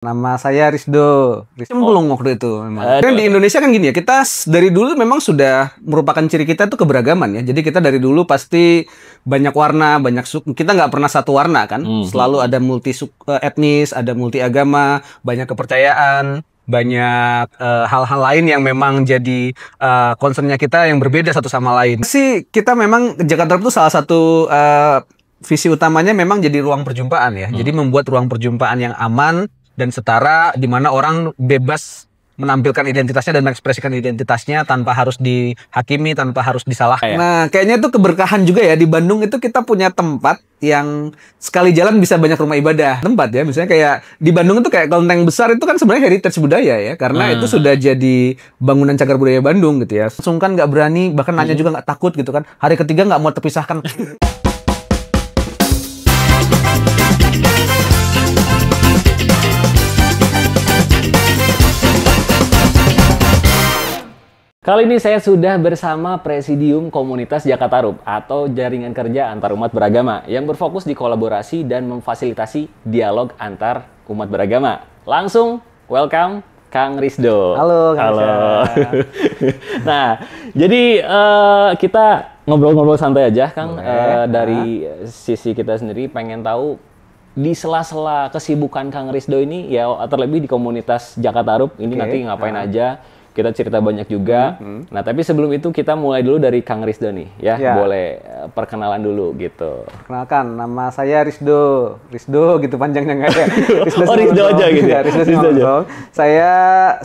Nama saya Rizdo. Cemplung waktu itu memang. Kan di Indonesia kan gini ya, kita dari dulu memang sudah merupakan ciri kita itu keberagaman ya. Jadi kita dari dulu pasti banyak warna, banyak suku. Kita nggak pernah satu warna kan. Selalu ada multi etnis, ada multi agama, banyak kepercayaan, banyak hal-hal lain yang memang jadi concernnya kita yang berbeda satu sama lain. Sih kita memang Jakarta itu salah satu visi utamanya memang jadi ruang perjumpaan ya. Jadi membuat ruang perjumpaan yang aman dan setara, di mana orang bebas menampilkan identitasnya dan mengekspresikan identitasnya tanpa harus dihakimi, tanpa harus disalahkan. Nah, kayaknya itu keberkahan juga ya. Di Bandung itu kita punya tempat yang sekali jalan bisa banyak rumah ibadah. Tempat ya, misalnya kayak di Bandung itu kayak kelenteng besar itu kan sebenarnya heritage budaya ya. Karena itu sudah jadi bangunan cagar budaya Bandung gitu ya. Sungkan nggak berani, bahkan nanya juga nggak takut gitu kan. Hari ketiga nggak mau terpisahkan. Kali ini saya sudah bersama Presidium Komunitas Jakatarup atau Jaringan Kerja Antarumat Beragama yang berfokus di kolaborasi dan memfasilitasi dialog antar umat beragama. Langsung welcome Kang Rizdo. Halo, Kang. Halo. Nah, jadi kita ngobrol-ngobrol santai aja, Kang. Dari sisi kita sendiri pengen tahu di sela-sela kesibukan Kang Rizdo ini ya, terlebih di komunitas Jakatarup ini nanti ngapain aja. Kita cerita banyak juga. Nah, tapi sebelum itu kita mulai dulu dari Kang Rizdo nih, ya. Boleh perkenalan dulu gitu. Perkenalkan, nama saya Rizdo. Rizdo gitu panjangnya nggak ya? Rizdo aja gitu ya? Rizdo aja. Saya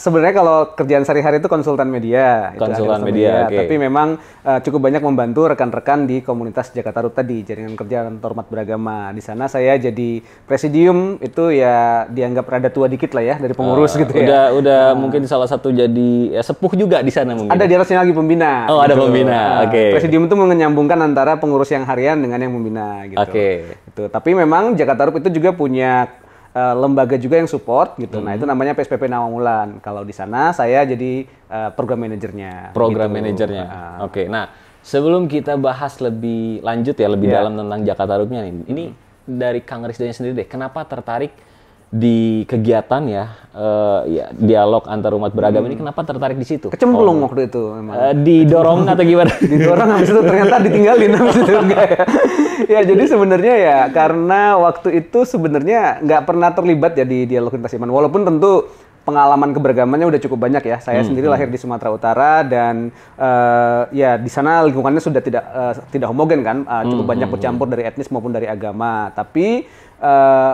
sebenarnya kalau kerjaan sehari-hari itu konsultan media. Konsultan media, oke. Tapi memang cukup banyak membantu rekan-rekan di komunitas Jakatarup tadi, Jaringan Kerja Antarumat Beragama. Di sana saya jadi presidium, itu ya dianggap rada tua dikit lah ya dari pengurus gitu ya. Udah mungkin salah satu jadi sepuh juga di sana mungkin. Ada di atasnya lagi pembina. Oh, gitu. Ada pembina. Oke. Presidium itu menyambungkan antara pengurus yang harian dengan yang pembina gitu. Oke. Gitu. Tapi memang Jakatarup itu juga punya lembaga juga yang support gitu. Nah, itu namanya PSPP Nawamulan. Kalau di sana saya jadi program manajernya. Program gitu. manajernya. Oke. Nah, sebelum kita bahas lebih lanjut ya, lebih dalam tentang Jakatarupnya nih. Ini dari Kang Rizdonya sendiri deh. Kenapa tertarik di kegiatan ya dialog antar umat beragama ini, kenapa tertarik di situ? Kecemplung waktu itu memang. Didorong atau gimana? Didorong, habis itu ternyata ditinggalin habis itu enggak ya. Ya jadi sebenarnya ya karena waktu itu sebenarnya nggak pernah terlibat ya di dialog lintas iman. Walaupun tentu pengalaman keberagamannya udah cukup banyak ya. Saya sendiri lahir di Sumatera Utara dan ya di sana lingkungannya sudah tidak homogen kan, cukup banyak bercampur dari etnis maupun dari agama. Tapi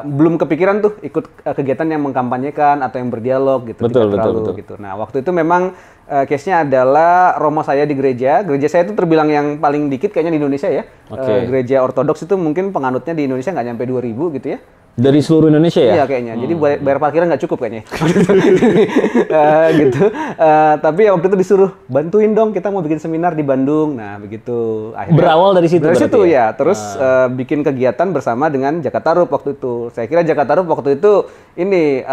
belum kepikiran tuh ikut kegiatan yang mengkampanyekan atau yang berdialog gitu. Betul. Gitu. Nah, waktu itu memang case-nya adalah romo saya di gereja. Gereja saya itu terbilang yang paling dikit kayaknya di Indonesia ya. Gereja Ortodoks itu mungkin penganutnya di Indonesia nggak nyampe 2.000 gitu ya. Dari seluruh Indonesia ya? Iya kayaknya. Jadi bayar parkiran nggak cukup kayaknya. Gitu. Tapi ya waktu itu disuruh bantuin dong, kita mau bikin seminar di Bandung. Nah begitu. Akhirnya, berawal dari situ. Dari situ ya. Terus bikin kegiatan bersama dengan Jakatarup waktu itu. Saya kira Jakatarup waktu itu ini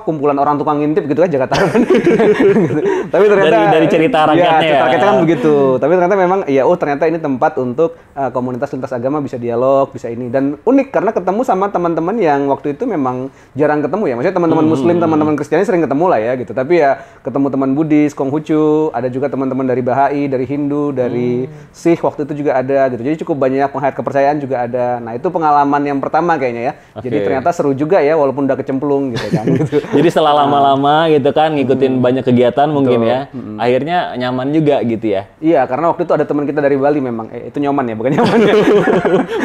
kumpulan orang tukang ngintip gitu kan Jakatarup. Gitu. Tapi ternyata dari cerita rakyatnya ya. Cerita kan begitu. Tapi ternyata memang ternyata ini tempat untuk komunitas lintas agama bisa dialog, bisa ini, dan unik karena ketemu sama teman-teman yang waktu itu memang jarang ketemu ya. Maksudnya teman-teman Muslim, teman-teman Kristiani sering ketemu lah ya gitu. Tapi ya ketemu teman Buddhis, Konghucu, ada juga teman-teman dari Bahai, dari Hindu, dari Sikh waktu itu juga ada gitu. Jadi cukup banyak penghayat kepercayaan juga ada. Nah, itu pengalaman yang pertama kayaknya ya. Jadi ternyata seru juga ya walaupun udah kecemplung gitu kan gitu. Jadi setelah lama-lama gitu kan ngikutin banyak kegiatan mungkin ya. Akhirnya nyaman juga gitu ya. Iya, karena waktu itu ada teman kita dari Bali memang. Itu nyoman ya, bukan nyaman ya.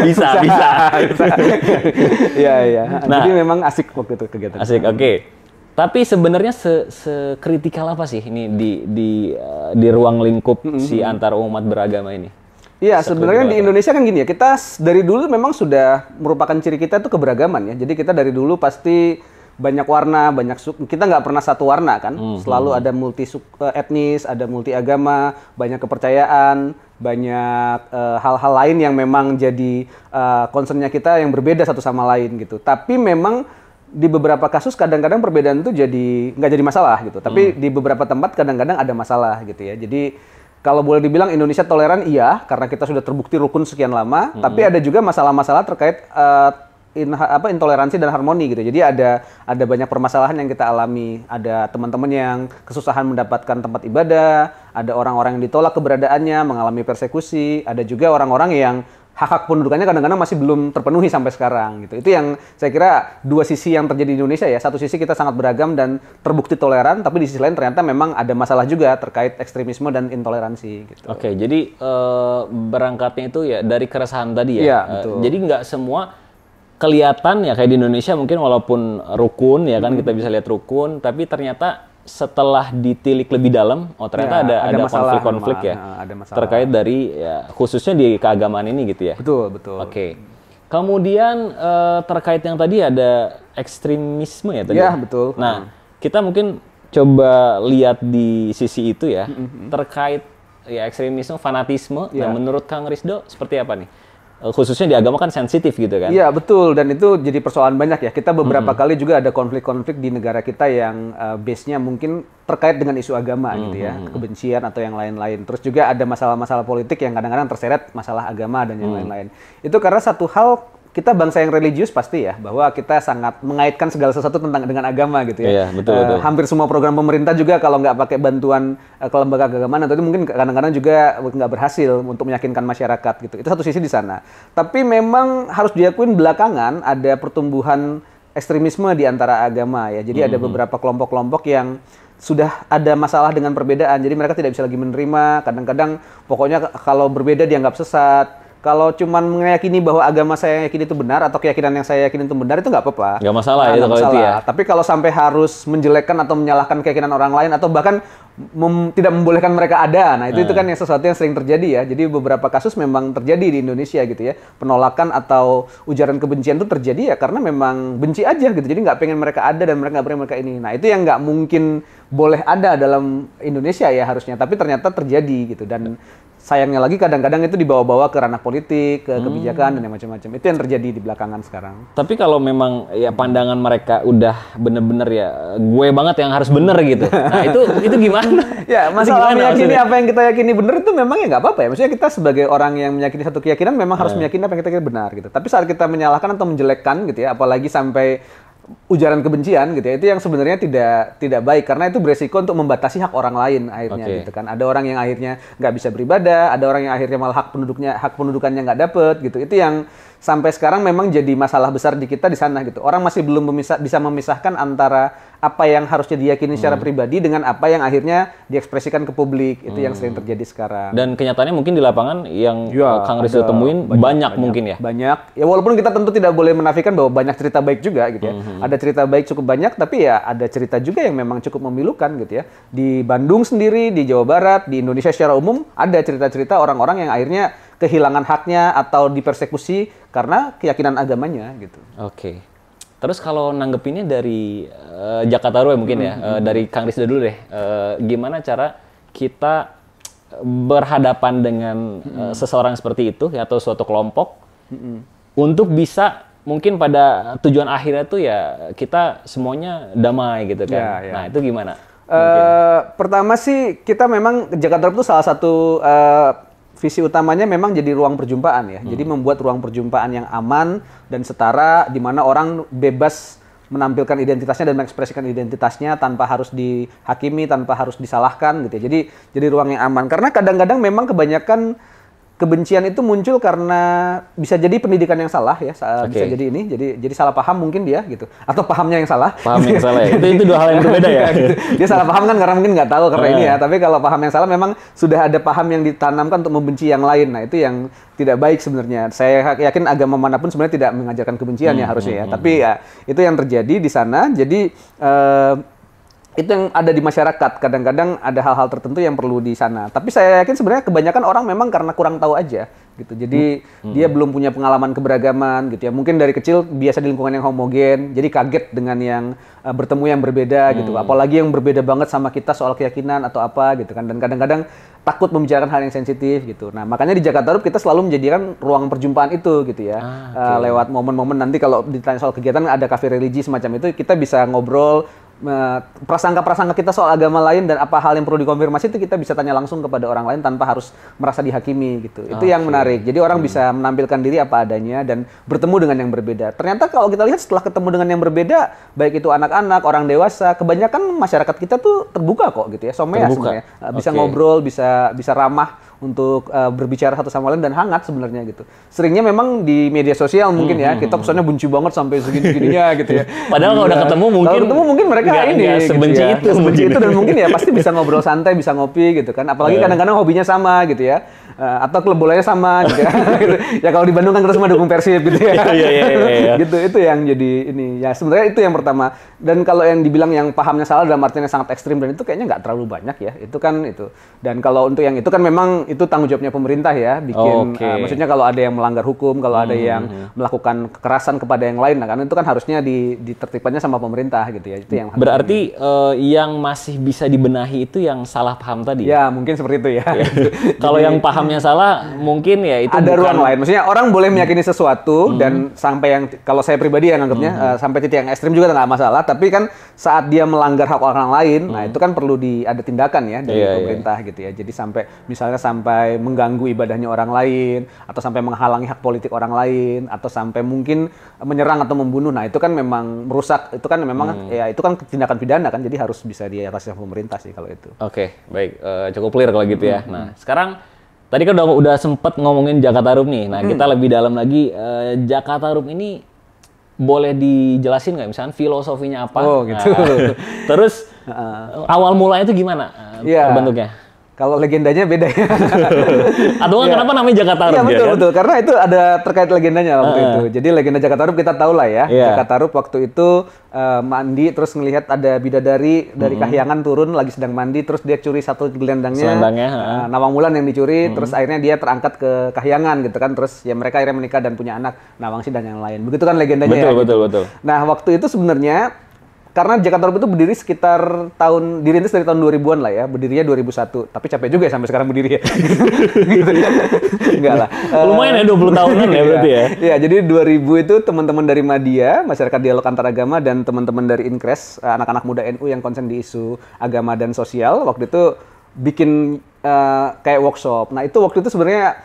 bisa. Iya. Nah, jadi memang asik waktu itu kegiatan. Asik, oke. Tapi sebenarnya sekritikal apa sih ini di ruang lingkup si antar umat beragama ini? Iya, sebenarnya di Indonesia kan gini ya, kita dari dulu memang sudah merupakan ciri kita itu keberagaman ya. Jadi kita dari dulu pasti banyak warna, banyak suku. Kita nggak pernah satu warna kan. Selalu ada multi etnis, ada multi agama, banyak kepercayaan, banyak hal-hal lain yang memang jadi concernnya kita yang berbeda satu sama lain gitu. Tapi memang di beberapa kasus kadang-kadang perbedaan itu nggak jadi masalah gitu. Tapi di beberapa tempat kadang-kadang ada masalah gitu ya. Jadi kalau boleh dibilang Indonesia toleran iya, karena kita sudah terbukti rukun sekian lama. Tapi ada juga masalah-masalah terkait intoleransi dan harmoni gitu. Jadi ada banyak permasalahan yang kita alami. Ada teman-teman yang kesusahan mendapatkan tempat ibadah, ada orang-orang yang ditolak keberadaannya, mengalami persekusi, ada juga orang-orang yang hak-hak pendudukannya kadang-kadang masih belum terpenuhi sampai sekarang gitu. Itu yang saya kira dua sisi yang terjadi di Indonesia ya. Satu sisi kita sangat beragam dan terbukti toleran, tapi di sisi lain ternyata memang ada masalah juga terkait ekstremisme dan intoleransi gitu. Oke, jadi berangkatnya itu ya dari keresahan tadi ya. Iya, betul. Jadi nggak semua kelihatan ya kayak di Indonesia mungkin walaupun rukun ya kan kita bisa lihat rukun, tapi ternyata setelah ditilik lebih dalam, ternyata Ya, ada masalah konflik-konflik ya, ada masalah. terkait dari ya, khususnya di keagamaan ini gitu ya. Betul. Oke. Kemudian terkait yang tadi ada ekstremisme ya tadi. Iya, betul. Nah, kita mungkin coba lihat di sisi itu ya, terkait ya ekstremisme, fanatisme. Ya. Nah, menurut Kang Risdo seperti apa nih? Khususnya di agama kan sensitif gitu kan? Iya, betul. Dan itu jadi persoalan banyak ya. Kita beberapa kali juga ada konflik-konflik di negara kita yang base-nya mungkin terkait dengan isu agama gitu ya. Kebencian atau yang lain-lain. Terus juga ada masalah-masalah politik yang kadang-kadang terseret masalah agama dan yang lain-lain. Itu karena satu hal, kita bangsa yang religius pasti ya, bahwa kita sangat mengaitkan segala sesuatu dengan agama gitu ya. Iya, betul. Hampir semua program pemerintah juga kalau nggak pakai bantuan ke lembaga keagamaan atau itu mungkin kadang-kadang juga nggak berhasil untuk meyakinkan masyarakat gitu. Itu satu sisi di sana. Tapi memang harus diakuin belakangan ada pertumbuhan ekstremisme di antara agama ya. Jadi ada beberapa kelompok-kelompok yang sudah ada masalah dengan perbedaan. Jadi mereka tidak bisa lagi menerima. Kadang-kadang pokoknya kalau berbeda dianggap sesat. Kalau cuman meyakini bahwa agama saya yakini itu benar atau keyakinan yang saya yakini itu benar itu nggak apa-apa. Nggak masalah itu kalau itu ya. Tapi kalau sampai harus menjelekkan atau menyalahkan keyakinan orang lain atau bahkan tidak membolehkan mereka ada, nah itu kan yang sesuatu yang sering terjadi ya. Jadi beberapa kasus memang terjadi di Indonesia gitu ya. Penolakan atau ujaran kebencian itu terjadi ya karena memang benci aja gitu. Jadi nggak pengen mereka ada dan mereka nggak pengen mereka ini. Nah itu yang nggak mungkin boleh ada dalam Indonesia ya harusnya. Tapi ternyata terjadi gitu dan sayangnya lagi kadang-kadang itu dibawa-bawa ke ranah politik, ke kebijakan dan yang macam-macam. Itu yang terjadi di belakangan sekarang. Tapi kalau memang ya pandangan mereka udah bener-bener ya gue banget yang harus bener gitu. Nah itu gimana? Ya masalah meyakini apa yang kita yakini benar itu memang ya nggak apa-apa ya. Maksudnya kita sebagai orang yang meyakini satu keyakinan memang harus meyakini apa yang kita yakini benar gitu. Tapi saat kita menyalahkan atau menjelekkan gitu ya, apalagi sampai ujaran kebencian gitu ya, itu yang sebenarnya tidak baik karena itu beresiko untuk membatasi hak orang lain akhirnya gitu kan. Ada orang yang akhirnya nggak bisa beribadah, ada orang yang akhirnya malah hak pendudukannya nggak dapet gitu. Itu yang sampai sekarang memang jadi masalah besar di kita di sana gitu. Orang masih belum bisa memisahkan antara apa yang harusnya diyakini secara pribadi dengan apa yang akhirnya diekspresikan ke publik. Itu yang sering terjadi sekarang. Dan kenyataannya mungkin di lapangan yang Kang Rizdo temuin banyak mungkin ya? Banyak. Ya walaupun kita tentu tidak boleh menafikan bahwa banyak cerita baik juga gitu ya. Ada cerita baik cukup banyak, tapi ya ada cerita juga yang memang cukup memilukan gitu ya. Di Bandung sendiri, di Jawa Barat, di Indonesia secara umum, ada cerita-cerita orang-orang yang akhirnya kehilangan haknya atau dipersekusi karena keyakinan agamanya gitu. Oke. Terus kalau nanggepinnya dari Jakarta ya mungkin ya, dari Kang Rizdo dulu deh. Gimana cara kita berhadapan dengan seseorang seperti itu ya, atau suatu kelompok untuk bisa mungkin pada tujuan akhirnya tuh ya kita semuanya damai gitu kan. Nah itu gimana? Pertama sih kita memang Jakarta itu salah satu visi utamanya memang jadi ruang perjumpaan ya. Jadi membuat ruang perjumpaan yang aman dan setara di mana orang bebas menampilkan identitasnya dan mengekspresikan identitasnya tanpa harus dihakimi, tanpa harus disalahkan gitu ya. Jadi ruang yang aman. Karena kadang-kadang memang kebanyakan kebencian itu muncul karena bisa jadi pendidikan yang salah ya, bisa jadi ini, jadi salah paham mungkin dia gitu, atau pahamnya yang salah. Paham yang salah ya. Itu dua hal yang berbeda ya. Gitu. Dia salah paham kan karena mungkin nggak tahu karena ini ya, tapi kalau paham yang salah memang sudah ada paham yang ditanamkan untuk membenci yang lain. Nah itu yang tidak baik sebenarnya. Saya yakin agama manapun sebenarnya tidak mengajarkan kebencian ya harusnya ya. Tapi ya itu yang terjadi di sana. Jadi itu yang ada di masyarakat. Kadang-kadang ada hal-hal tertentu yang perlu di sana. Tapi saya yakin sebenarnya kebanyakan orang memang karena kurang tahu aja gitu. Jadi dia belum punya pengalaman keberagaman gitu ya. Mungkin dari kecil biasa di lingkungan yang homogen, jadi kaget dengan yang bertemu yang berbeda gitu. Apalagi yang berbeda banget sama kita soal keyakinan atau apa gitu kan. Dan kadang-kadang takut membicarakan hal yang sensitif gitu. Nah, makanya di Jakarta kita selalu menjadikan ruang perjumpaan itu gitu ya. Lewat momen-momen nanti kalau ditanya soal kegiatan ada kafe religi semacam itu, kita bisa ngobrol prasangka-prasangka kita soal agama lain dan apa hal yang perlu dikonfirmasi itu kita bisa tanya langsung kepada orang lain tanpa harus merasa dihakimi gitu. Itu yang menarik. Jadi orang bisa menampilkan diri apa adanya dan bertemu dengan yang berbeda. Ternyata kalau kita lihat setelah ketemu dengan yang berbeda, baik itu anak-anak, orang dewasa, kebanyakan masyarakat kita tuh terbuka kok gitu ya. Somea sebenarnya. Bisa ngobrol, bisa ramah untuk berbicara satu sama lain dan hangat sebenarnya gitu. Seringnya memang di media sosial mungkin ya, kita kesannya benci banget sampai segini-segininya gitu ya. Padahal kalau udah ketemu mungkin mereka nggak sebenci gitu ya. Sebenci itu dan mungkin ya pasti bisa ngobrol santai, bisa ngopi gitu kan. Apalagi kadang-kadang hobinya sama gitu ya. Atau klub bolanya sama gitu ya. Ya kalau di Bandung kan kita semua dukung Persib gitu ya. Gitu, itu yang jadi ini. Ya sebenarnya itu yang pertama. Dan kalau yang dibilang yang pahamnya salah dalam artinya sangat ekstrim dan itu kayaknya nggak terlalu banyak ya. Itu kan itu. Dan kalau untuk yang itu kan memang itu tanggung jawabnya pemerintah ya. Bikin maksudnya kalau ada yang melanggar hukum, kalau ada yang melakukan kekerasan kepada yang lain, nah kan itu kan harusnya ditertibkannya sama pemerintah gitu ya. Itu yang berarti yang masih bisa dibenahi itu yang salah paham tadi. Ya, mungkin seperti itu ya. Kalau yang pahamnya salah, mungkin ya itu ada ruang lain. Maksudnya orang boleh meyakini sesuatu dan sampai yang kalau saya pribadi yang anggapnya sampai titik yang ekstrim juga nggak masalah. Tapi kan saat dia melanggar hak orang lain, nah itu kan perlu ada tindakan ya dari pemerintah gitu ya. Jadi sampai mengganggu ibadahnya orang lain, atau sampai menghalangi hak politik orang lain, atau sampai mungkin menyerang atau membunuh. Nah itu kan memang merusak. Itu kan memang ya itu kan tindakan pidana kan. Jadi harus bisa diatasi oleh pemerintah sih kalau itu. Oke, baik. Cukup clear kalau gitu ya. Nah sekarang tadi kan udah sempet ngomongin Jakartarup nih. Nah kita lebih dalam lagi Jakartarup ini boleh dijelasin nggak misalnya filosofinya apa? Oh gitu. Nah, terus awal mulanya itu gimana bentuknya? Kalau legendanya beda ya. Atau kenapa namanya Jakartarup? Iya betul. Karena itu ada terkait legendanya waktu itu. Jadi legenda Jakartarup kita tahu lah ya. Jakartarup waktu itu mandi terus ngelihat ada bidadari dari Kahyangan turun lagi sedang mandi terus dia curi satu gelendangnya. Nawang Wulan yang dicuri terus akhirnya dia terangkat ke Kahyangan gitu kan. Terus ya mereka akhirnya menikah dan punya anak Nawangsi dan yang lain. Begitu kan legendanya. Betul. Nah waktu itu sebenarnya karena Jakartarup itu berdiri sekitar dirintis dari tahun 2000-an lah ya, berdirinya 2001. Tapi capek juga ya sampai sekarang berdiri ya. Gitu ya. Enggak lah. Lumayan ya 20 tahunan ya berarti ya. Iya, jadi 2000 itu teman-teman dari Madya, Masyarakat Dialog Antaragama, dan teman-teman dari Inkres, anak-anak muda NU yang konsen di isu agama dan sosial, waktu itu bikin kayak workshop. Nah itu waktu itu sebenarnya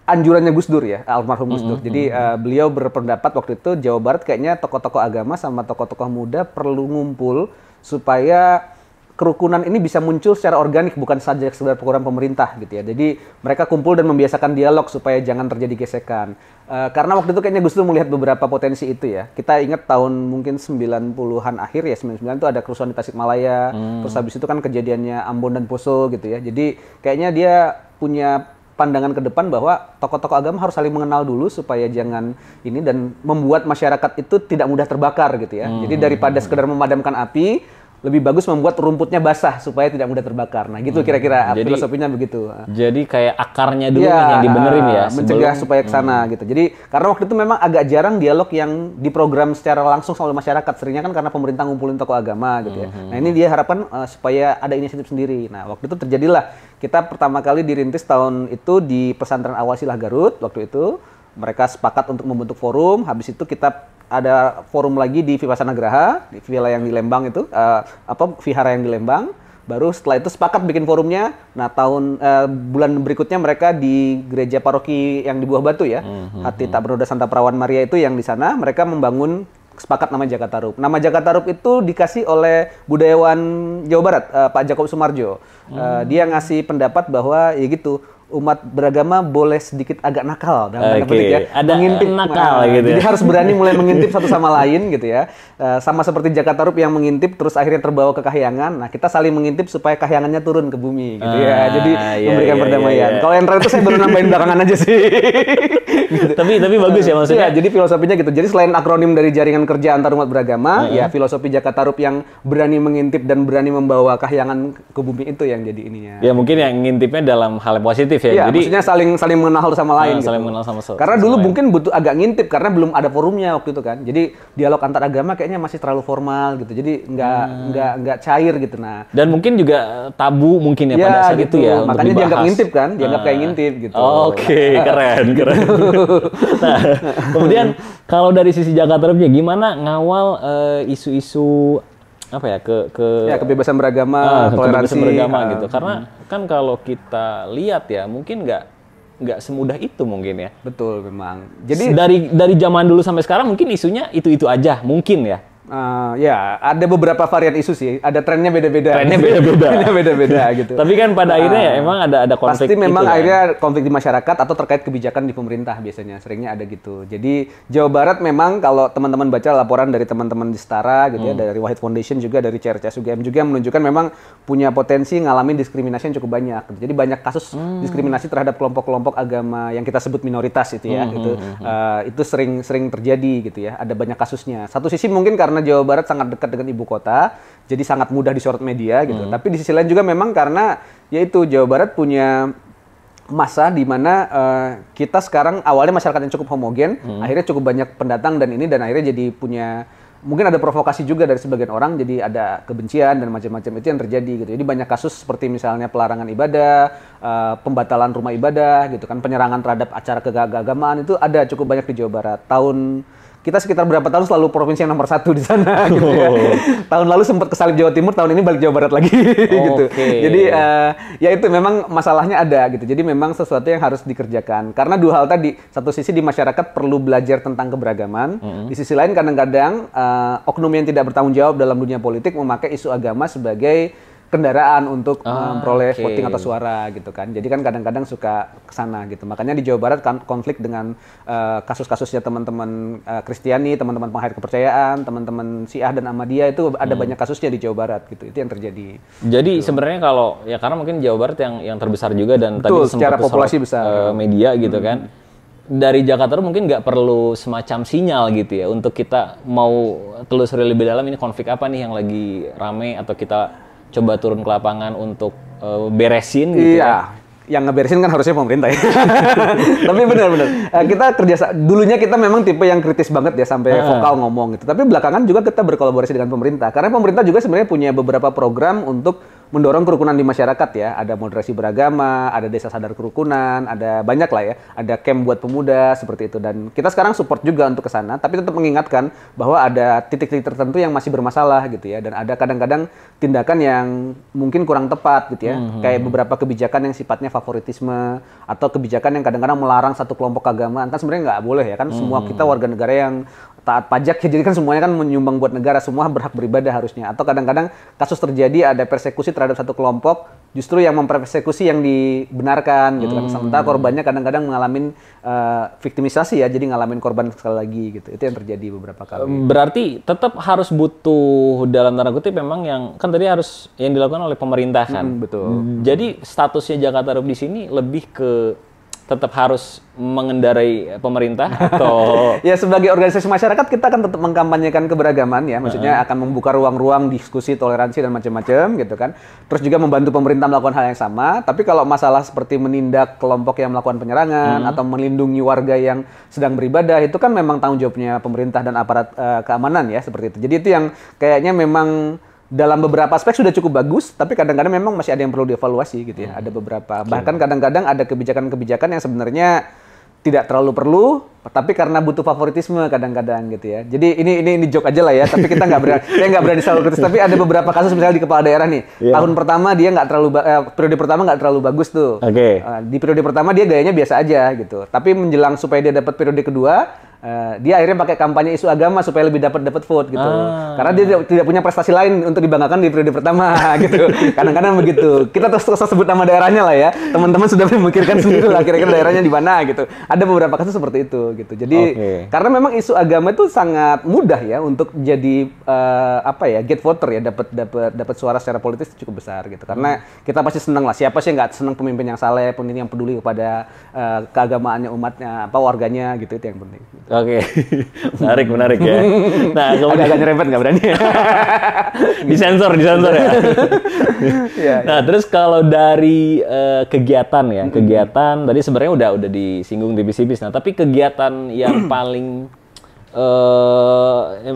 anjurannya Gus Dur ya, almarhum Gus Dur. Jadi beliau berpendapat waktu itu Jawa Barat kayaknya tokoh-tokoh agama sama tokoh-tokoh muda perlu ngumpul supaya kerukunan ini bisa muncul secara organik bukan saja sekedar program pemerintah gitu ya. Jadi mereka kumpul dan membiasakan dialog supaya jangan terjadi gesekan. Karena waktu itu kayaknya Gus Dur melihat beberapa potensi itu ya. Kita ingat tahun mungkin 90-an akhir ya, 99 itu ada kerusuhan di Tasikmalaya. Terus habis itu kan kejadiannya Ambon dan Poso gitu ya. Jadi kayaknya dia punya pandangan ke depan bahwa tokoh-tokoh agama harus saling mengenal dulu supaya jangan ini dan membuat masyarakat itu tidak mudah terbakar gitu ya. Jadi daripada sekedar memadamkan api, lebih bagus membuat rumputnya basah supaya tidak mudah terbakar. Nah gitu kira-kira filosofinya begitu. Jadi kayak akarnya dulu yang dibenerin ya. Mencegah supaya ke sana gitu. Jadi karena waktu itu memang agak jarang dialog yang diprogram secara langsung oleh masyarakat. Seringnya kan karena pemerintah ngumpulin tokoh agama gitu ya. Nah ini dia harapkan supaya ada inisiatif sendiri. Nah waktu itu terjadilah. Kita pertama kali dirintis tahun itu di Pesantren Awal Silah Garut waktu itu. Mereka sepakat untuk membentuk forum. Habis itu kita ada forum lagi di Vipassana Graha, di villa yang di Lembang itu, vihara yang di Lembang. Baru setelah itu sepakat bikin forumnya. Nah bulan berikutnya mereka di gereja paroki yang di Buah Batu ya, Hati Tak Bernoda Santa Perawan Maria itu yang di sana, mereka membangun sepakat nama Jakartarup. Nama Jakartarup itu dikasih oleh budayawan Jawa Barat, Pak Jakob Sumarjo. Dia ngasih pendapat bahwa ya gitu, umat beragama boleh sedikit agak nakal dalam tanda petik ya, ada mengintip nakal gitu ya. Jadi harus berani mulai mengintip satu sama lain gitu ya. Sama seperti Jakartarup yang mengintip terus akhirnya terbawa ke Kahyangan. Nah, kita saling mengintip supaya Kahyangannya turun ke bumi gitu ya. Jadi memberikan perdamaian. Kalau yang terakhir itu saya baru nambahin belakangan aja sih. Gitu. Tapi bagus ya maksudnya. Ya, jadi filosofinya gitu. Jadi selain akronim dari jaringan kerja antar umat beragama, ya filosofi Jakartarup yang berani mengintip dan berani membawa Kahyangan ke bumi itu yang jadi ininya. Ya mungkin yang ngintipnya dalam hal positif ya. Ya, jadi maksudnya saling mengenal sama lain. Saling gitu. mengenal sama karena dulu mungkin butuh agak ngintip karena belum ada forumnya waktu itu kan. Jadi dialog antar agama kayaknya masih terlalu formal gitu. Jadi nggak cair gitu. Nah. Dan mungkin juga tabu mungkin ya pada saat gitu. itu ya. Makanya dianggap ngintip kan, dianggap kayak ngintip gitu. Oke, keren. Nah, kemudian kalau dari sisi Jakartarupnya gimana ngawal isu-isu apa ya kebebasan beragama, toleransi kebebasan beragama gitu. Karena kan kalau kita lihat ya mungkin nggak semudah itu mungkin ya. Betul memang. Jadi dari zaman dulu sampai sekarang mungkin isunya itu aja mungkin ya. Ya, ada beberapa varian isu sih. Ada trennya beda-beda. Trennya beda-beda. Trennya beda-beda gitu. Tapi kan pada akhirnya ya emang ada konflik. Pasti memang akhirnya konflik di masyarakat atau terkait kebijakan di pemerintah biasanya. Seringnya ada gitu. Jadi Jawa Barat memang kalau teman-teman baca laporan dari teman-teman di Setara gitu ya, dari Wahid Foundation juga, dari CRCS UGM juga menunjukkan memang punya potensi ngalamin diskriminasi yang cukup banyak. Jadi banyak kasus diskriminasi terhadap kelompok-kelompok agama yang kita sebut minoritas itu ya. Itu sering terjadi gitu ya. Ada banyak kasusnya. Satu sisi mungkin karena Jawa Barat sangat dekat dengan ibu kota, jadi sangat mudah disorot media gitu. Tapi di sisi lain juga memang karena yaitu Jawa Barat punya masa di mana kita sekarang awalnya masyarakat yang cukup homogen, akhirnya cukup banyak pendatang dan akhirnya jadi punya mungkin ada provokasi juga dari sebagian orang, jadi ada kebencian dan macam-macam itu yang terjadi gitu. Jadi banyak kasus seperti misalnya pelarangan ibadah, pembatalan rumah ibadah gitu kan, penyerangan terhadap acara keagamaan itu ada cukup banyak di Jawa Barat. Kita sekitar berapa tahun selalu provinsi yang nomor 1 di sana gitu ya. Tahun lalu sempat kesalip Jawa Timur, tahun ini balik Jawa Barat lagi gitu. Jadi ya itu memang masalahnya ada gitu. Jadi memang sesuatu yang harus dikerjakan. Karena dua hal tadi, satu sisi di masyarakat perlu belajar tentang keberagaman, di sisi lain kadang-kadang oknum yang tidak bertanggung jawab dalam dunia politik memakai isu agama sebagai kendaraan untuk memperoleh voting atau suara gitu kan. Jadi kan kadang-kadang suka kesana gitu. Makanya di Jawa Barat kan konflik dengan kasus-kasusnya teman-teman Kristiani, teman-teman penghayat kepercayaan, teman-teman Syiah dan Ahmadiyah itu ada banyak kasusnya di Jawa Barat gitu. Itu yang terjadi. Jadi sebenarnya kalau ya karena mungkin Jawa Barat yang terbesar juga dan betul, tadi secara populasi besar media gitu kan. Dari Jakarta mungkin nggak perlu semacam sinyal gitu ya untuk kita mau telusuri lebih dalam ini konflik apa nih yang lagi rame atau kita coba turun ke lapangan untuk beresin gitu ya. Yang ngeberesin kan harusnya pemerintah ya. Tapi benar-benar kita dulunya kita memang tipe yang kritis banget ya sampai vokal ngomong gitu. Tapi belakangan juga kita berkolaborasi dengan pemerintah. Karena pemerintah juga sebenarnya punya beberapa program untuk mendorong kerukunan di masyarakat ya. Ada moderasi beragama, ada desa sadar kerukunan, ada banyak lah ya. Ada camp buat pemuda seperti itu. Dan kita sekarang support juga untuk ke sana, tapi tetap mengingatkan bahwa ada titik-titik tertentu yang masih bermasalah gitu ya. Dan ada kadang-kadang tindakan yang mungkin kurang tepat gitu ya. Kayak beberapa kebijakan yang sifatnya favoritisme atau kebijakan yang kadang-kadang melarang satu kelompok agama. Kan sebenarnya nggak boleh ya. Kan semua kita warga negara yang taat pajak ya, jadi kan semuanya kan menyumbang buat negara, semua berhak beribadah harusnya. Atau kadang-kadang kasus terjadi ada persekusi terhadap satu kelompok, justru yang mempersekusi yang dibenarkan gitu kan. Sementara korbannya kadang-kadang mengalami viktimisasi ya, jadi ngalamin korban sekali lagi gitu. Itu yang terjadi beberapa kali. Berarti tetap harus butuh dalam tanda kutip memang yang kan tadi harus yang dilakukan oleh pemerintah kan. Betul. Jadi statusnya Jakarta Group di sini lebih ke tetap harus mengendarai pemerintah atau ya sebagai organisasi masyarakat kita akan tetap mengkampanyekan keberagaman ya, maksudnya akan membuka ruang-ruang diskusi toleransi dan macam-macam gitu kan, terus juga membantu pemerintah melakukan hal yang sama. Tapi kalau masalah seperti menindak kelompok yang melakukan penyerangan atau melindungi warga yang sedang beribadah, itu kan memang tanggung jawabnya pemerintah dan aparat keamanan ya, seperti itu. Jadi itu yang kayaknya memang dalam beberapa aspek sudah cukup bagus, tapi kadang-kadang memang masih ada yang perlu dievaluasi gitu ya. Ada beberapa, bahkan kadang-kadang ada kebijakan-kebijakan yang sebenarnya tidak terlalu perlu, tapi karena butuh favoritisme kadang-kadang gitu ya. Jadi ini joke aja lah ya, tapi kita nggak berani selalu kritis. Tapi ada beberapa kasus misalnya di kepala daerah nih, tahun pertama dia nggak terlalu periode pertama nggak terlalu bagus tuh. Di periode pertama dia gayanya biasa aja gitu, tapi menjelang supaya dia dapat periode kedua, dia akhirnya pakai kampanye isu agama supaya lebih dapat vote gitu. Karena dia tidak punya prestasi lain untuk dibanggakan di periode pertama gitu. Kadang-kadang begitu. Kita terus sebut nama daerahnya lah ya. Teman-teman sudah memikirkan sendiri lah kira-kira daerahnya di mana gitu. Ada beberapa kasus seperti itu gitu. Jadi karena memang isu agama itu sangat mudah ya untuk jadi get voter ya, dapat suara secara politis cukup besar gitu. Karena kita pasti senang lah. Siapa sih nggak senang pemimpin yang saleh, pemimpin yang peduli kepada keagamaannya umatnya, warganya gitu, itu yang penting. Oke, menarik ya. Nah, agak nyerempet nggak berani. disensor ya. Nah, terus kalau dari kegiatan ya, kegiatan tadi sebenarnya udah disinggung tipis-tipis. Nah, tapi kegiatan yang paling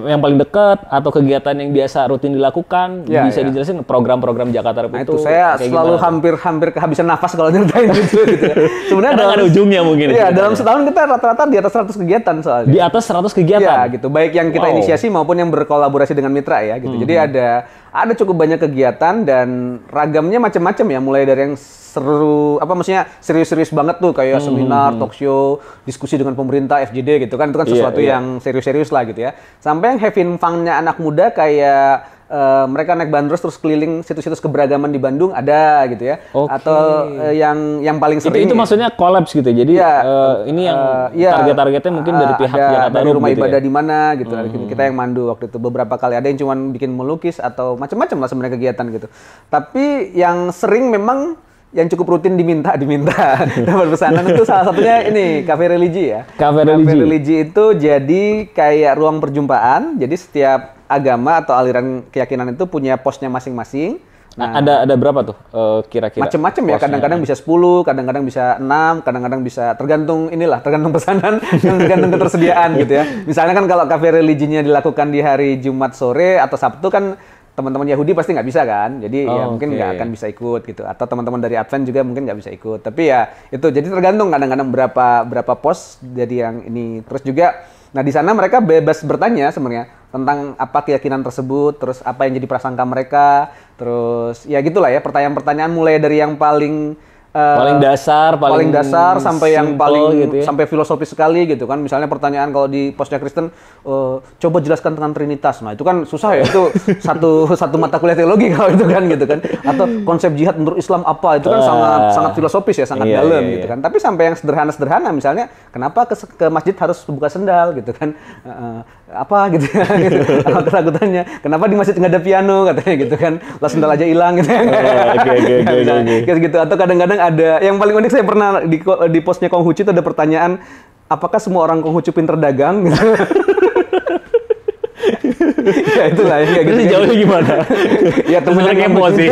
yang paling dekat atau kegiatan yang biasa rutin dilakukan, bisa dijelasin program-program Jakarta Rep itu saya selalu hampir kehabisan nafas kalau nyeritain gitu ya. Sebenarnya karena ada ujungnya mungkin. Iya, dalam setahun kita rata-rata di atas 100 kegiatan soalnya. Di atas 100 kegiatan. Iya, gitu. Baik yang kita inisiasi maupun yang berkolaborasi dengan mitra ya gitu. Jadi ada cukup banyak kegiatan dan ragamnya macam-macam ya, mulai dari yang seru maksudnya serius-serius banget tuh kayak seminar, talk show, diskusi dengan pemerintah, FGD gitu kan, itu kan sesuatu yang serius-serius lah gitu ya. Sampai yang having fun-nya anak muda kayak mereka naik bandros terus keliling situs-situs keberagaman di Bandung ada gitu ya. Atau yang paling sering itu maksudnya collapse gitu. Jadi ini yang target-targetnya mungkin dari pihak Jakarta dari Rep rumah gitu ibadah ya? di mana gitu. Kita yang mandu waktu itu beberapa kali, ada yang cuma bikin melukis atau macam-macam lah sebenarnya kegiatan gitu. Tapi yang sering memang yang cukup rutin diminta dapat pesanan itu salah satunya ini Cafe Religi ya. Cafe Religi itu jadi kayak ruang perjumpaan. Jadi setiap agama atau aliran keyakinan itu punya posnya masing-masing. Nah, ada berapa tuh kira-kira? Macam-macam ya, kadang-kadang bisa 10, kadang-kadang bisa 6, kadang-kadang bisa tergantung pesanan dan tergantung ketersediaan gitu ya. Misalnya kan kalau Cafe Religinya dilakukan di hari Jumat sore atau Sabtu kan teman-teman Yahudi pasti nggak bisa kan, jadi ya mungkin nggak akan bisa ikut gitu. Atau teman-teman dari Advent juga mungkin nggak bisa ikut. Tapi ya itu jadi tergantung kadang-kadang berapa pos jadi yang ini. Terus juga, nah di sana mereka bebas bertanya sebenarnya tentang apa keyakinan tersebut, terus apa yang jadi prasangka mereka, terus ya gitulah ya, pertanyaan-pertanyaan mulai dari yang paling paling dasar sampai yang paling gitu ya? Sampai filosofis sekali gitu kan. Misalnya pertanyaan kalau di posnya Kristen, coba jelaskan tentang Trinitas. Nah itu kan susah ya, itu satu mata kuliah teologi kalau itu kan gitu kan. Atau konsep jihad menurut Islam apa, itu kan sangat filosofis ya, sangat dalam gitu kan. Tapi sampai yang sederhana misalnya kenapa ke masjid harus buka sendal gitu kan, apa gitu ya, gitu. Apa ketakutannya, kenapa di masjid nggak ada piano katanya gitu kan, lah sendal aja hilang gitu. Gitu. Atau kadang-kadang ada yang paling unik, saya pernah di postnya Konghucu itu ada pertanyaan, apakah semua orang Konghucu pinter dagang gitu. Ya itulah ya kayak gitu. Jauhnya gimana? Ya temennya kepo sih.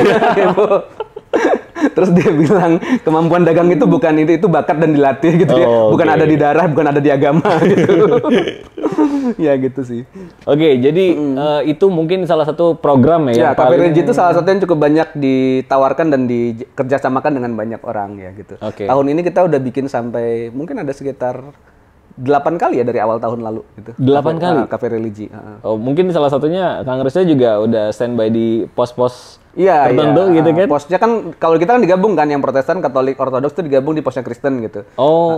Terus dia bilang kemampuan dagang itu bukan itu bakat dan dilatih gitu ya. Bukan ada di darah, bukan ada di agama gitu. Ya gitu sih. Oke, jadi itu mungkin salah satu program ya. Cafe Religi itu salah satu yang cukup banyak ditawarkan dan dikerjasamakan dengan banyak orang ya gitu. Tahun ini kita udah bikin sampai mungkin ada sekitar 8 kali ya dari awal tahun lalu gitu. 8 kali? Cafe Religi. Mungkin salah satunya Kang Risnya juga udah standby di pos-pos tertentu gitu kan? Posnya kan kalau kita kan digabung kan, yang Protestan, Katolik, Ortodoks itu digabung di posnya Kristen gitu.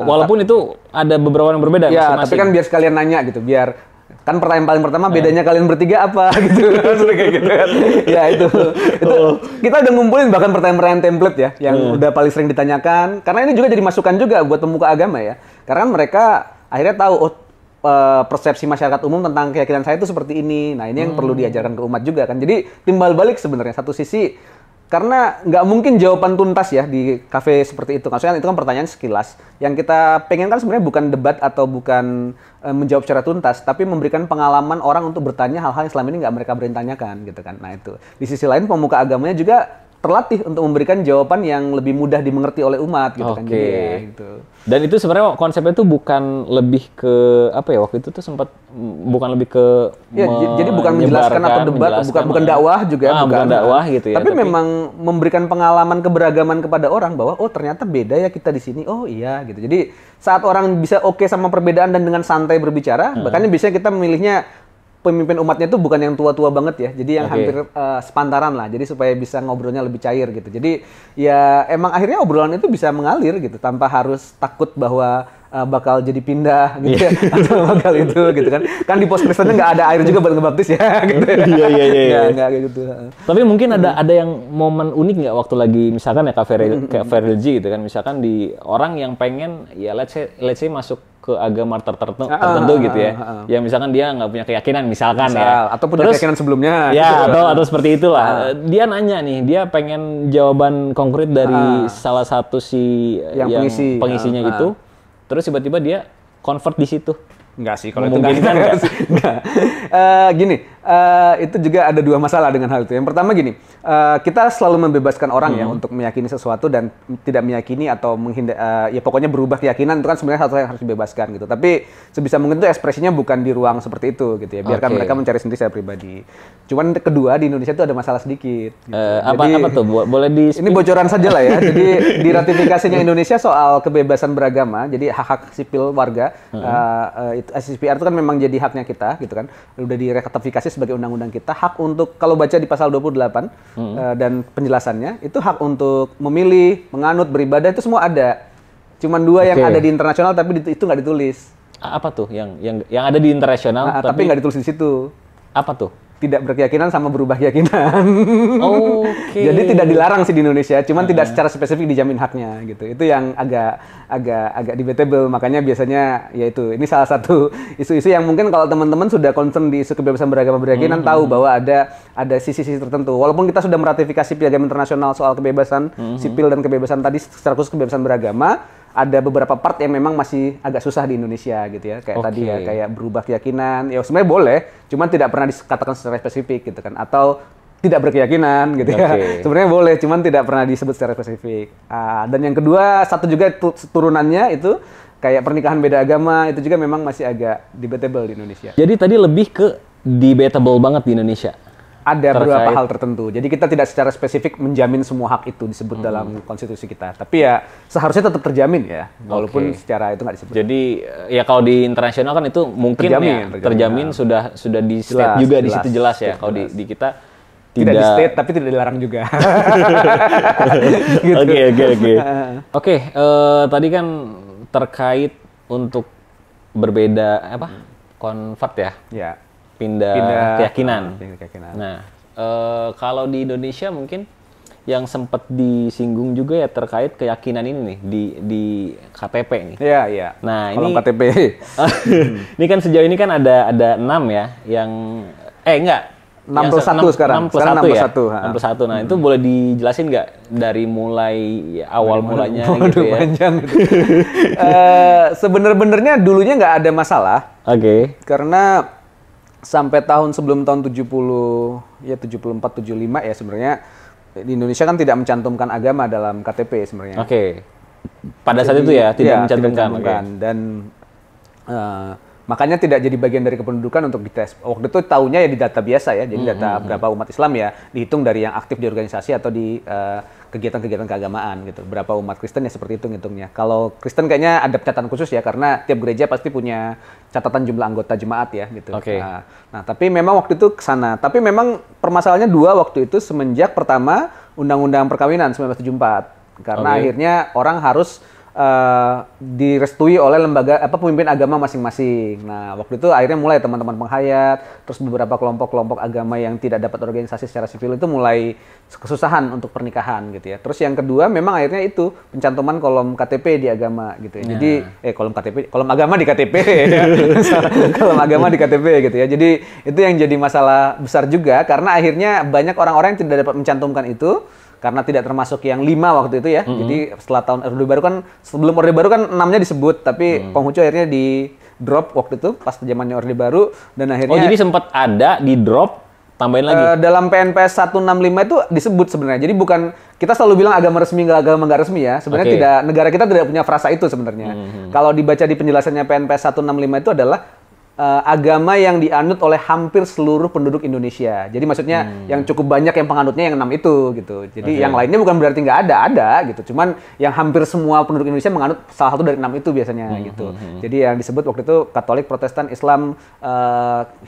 Walaupun itu ada beberapa yang berbeda masing-masing. Tapi kan biar sekalian nanya gitu, biar kan pertanyaan paling pertama bedanya kalian bertiga apa gitu kayak gitu kan. Ya itu kita udah ngumpulin bahkan pertanyaan template ya yang udah paling sering ditanyakan, karena ini juga jadi masukan juga buat pemuka agama ya. Karena mereka akhirnya tahu persepsi masyarakat umum tentang keyakinan saya itu seperti ini. Nah, ini yang perlu diajarkan ke umat juga kan. Jadi timbal balik sebenarnya, satu sisi karena nggak mungkin jawaban tuntas ya di kafe seperti itu. Maksudnya itu kan pertanyaan sekilas. Yang kita pengen kan sebenarnya bukan debat atau bukan menjawab secara tuntas, tapi memberikan pengalaman orang untuk bertanya hal-hal yang selama ini nggak mereka berani tanyakan gitu kan. Nah itu. Di sisi lain pemuka agamanya juga terlatih untuk memberikan jawaban yang lebih mudah dimengerti oleh umat gitu kan. Jadi, ya, gitu. Dan itu sebenarnya konsepnya itu bukan lebih ke apa ya, waktu itu tuh sempat bukan lebih ke jadi bukan menjelaskan atau debat, bukan dakwah juga, bukan dakwah gitu ya. Tapi memang memberikan pengalaman keberagaman kepada orang bahwa ternyata beda ya kita di sini. Oh iya gitu. Jadi saat orang bisa oke sama perbedaan dan dengan santai berbicara, makanya biasanya kita memilihnya pemimpin umatnya itu bukan yang tua-tua banget ya, jadi yang hampir sepantaran lah, jadi supaya bisa ngobrolnya lebih cair gitu. Jadi ya emang akhirnya obrolan itu bisa mengalir gitu, tanpa harus takut bahwa bakal jadi pindah gitu ya, atau bakal itu gitu kan. Kan di pos Kristennya nggak ada air juga buat ngebaptis ya gitu. Iya. Nggak kayak gitu. Tapi mungkin ada yang momen unik nggak waktu lagi misalkan ya Cafe Religi gitu kan, misalkan di orang yang pengen ya let's say masuk ke agama tertentu gitu ya. Yang misalkan dia nggak punya keyakinan misalkan atau punya keyakinan sebelumnya. Ya, gitu. atau seperti itulah. Dia nanya nih, dia pengen jawaban konkret dari salah satu yang pengisinya itu. Terus tiba-tiba dia convert di situ. Enggak sih, kalau itu enggak. Gini, Itu juga ada dua masalah dengan hal itu. Yang pertama gini, kita selalu membebaskan orang ya untuk meyakini sesuatu dan tidak meyakini atau ya pokoknya berubah keyakinan itu kan sebenarnya satu yang harus dibebaskan gitu. Tapi sebisa mungkin itu ekspresinya bukan di ruang seperti itu gitu ya. Biarkan mereka mencari sendiri secara pribadi. Cuman kedua di Indonesia itu ada masalah sedikit. Gitu. Apa tuh? Boleh ini bocoran saja lah ya. Jadi di ratifikasinya Indonesia soal kebebasan beragama, jadi hak-hak sipil warga, SCPR itu kan memang jadi haknya kita gitu kan. Udah diratifikasi sebagai undang-undang kita, hak untuk, kalau baca di pasal 28 dan penjelasannya, itu hak untuk memilih, menganut, beribadah itu semua ada. Cuman dua yang ada di internasional tapi itu nggak ditulis. Apa tuh yang ada di internasional tapi nggak ditulis di situ? Apa tuh? Tidak berkeyakinan sama berubah keyakinan. Oke. Jadi tidak dilarang sih di Indonesia, cuman tidak secara spesifik dijamin haknya gitu. Itu yang agak debatable. Makanya biasanya yaitu ini salah satu isu-isu yang mungkin kalau teman-teman sudah concern di isu kebebasan beragama berkeyakinan tahu bahwa ada sisi-sisi tertentu. Walaupun kita sudah meratifikasi piagam internasional soal kebebasan sipil dan kebebasan tadi secara khusus kebebasan beragama, ada beberapa part yang memang masih agak susah di Indonesia gitu ya, kayak tadi ya, kayak berubah keyakinan, ya sebenarnya boleh, cuman tidak pernah dikatakan secara spesifik gitu kan, atau tidak berkeyakinan gitu ya, sebenarnya boleh, cuman tidak pernah disebut secara spesifik. Dan yang kedua, satu juga turunannya itu kayak pernikahan beda agama, itu juga memang masih agak debatable di Indonesia. Jadi tadi lebih ke debatable banget di Indonesia. Ada beberapa hal tertentu. Jadi kita tidak secara spesifik menjamin semua hak itu disebut dalam konstitusi kita. Tapi ya seharusnya tetap terjamin ya, walaupun secara itu nggak disebut. Jadi ya kalau di internasional kan itu mungkin terjamin sudah di state juga di situ jelas ya. Kalau di kita tidak di state tapi tidak dilarang juga. Oke, tadi kan terkait untuk berbeda convert ya. Ya. Pindah keyakinan. Nah, kalau di Indonesia mungkin yang sempat disinggung juga ya terkait keyakinan ini nih di KTP nih. Iya, iya. Nah, kolom ini KTP. Ini kan sejauh ini kan ada 6 ya yang 61 sekarang. Sekarang 61 ya. 61. Nah, itu boleh dijelasin nggak dari mulai awal mulanya gitu ya. Panjang gitu. Sebenarnya dulunya nggak ada masalah. Karena sampai sebelum tahun 70, ya 74, 75 ya sebenarnya di Indonesia kan tidak mencantumkan agama dalam KTP sebenarnya. Pada saat itu ya tidak mencantumkan. Dan makanya tidak jadi bagian dari kependudukan untuk dites. Waktu itu taunya ya di data biasa ya, jadi data berapa umat Islam ya dihitung dari yang aktif di organisasi atau di kegiatan-kegiatan keagamaan gitu. Berapa umat Kristen ya seperti itu ngitungnya. Kalau Kristen kayaknya ada catatan khusus ya karena tiap gereja pasti punya catatan jumlah anggota jemaat ya gitu. Nah, tapi memang waktu itu ke sana. Tapi memang permasalahannya dua waktu itu semenjak pertama Undang-Undang Perkawinan 1974. Karena akhirnya orang harus direstui oleh pemimpin agama masing-masing. Nah, waktu itu akhirnya mulai teman-teman penghayat, terus beberapa kelompok-kelompok agama yang tidak dapat organisasi secara sipil itu mulai kesusahan untuk pernikahan gitu ya. Terus yang kedua memang akhirnya itu pencantuman kolom KTP di agama gitu ya. Jadi kolom agama di KTP ya. Kolom agama di KTP gitu ya. Jadi itu yang jadi masalah besar juga karena akhirnya banyak orang-orang yang tidak dapat mencantumkan itu karena tidak termasuk yang 5 waktu itu ya. Jadi setelah tahun Orde Baru kan, sebelum Orde Baru kan 6-nya disebut, tapi Konghucu akhirnya di drop waktu itu pas zamannya Orde Baru dan akhirnya. Jadi sempat ada di drop, tambahin lagi. Dalam PNPS 165 itu disebut sebenarnya. Jadi bukan kita selalu bilang agama resmi nggak resmi ya. Sebenarnya tidak, negara kita tidak punya frasa itu sebenarnya. Kalau dibaca di penjelasannya PNPS 165 itu adalah agama yang dianut oleh hampir seluruh penduduk Indonesia. Jadi maksudnya yang cukup banyak yang penganutnya yang 6 itu gitu. Jadi yang lainnya bukan berarti nggak ada gitu. Cuman yang hampir semua penduduk Indonesia menganut salah satu dari 6 itu biasanya gitu. Jadi yang disebut waktu itu Katolik, Protestan, Islam,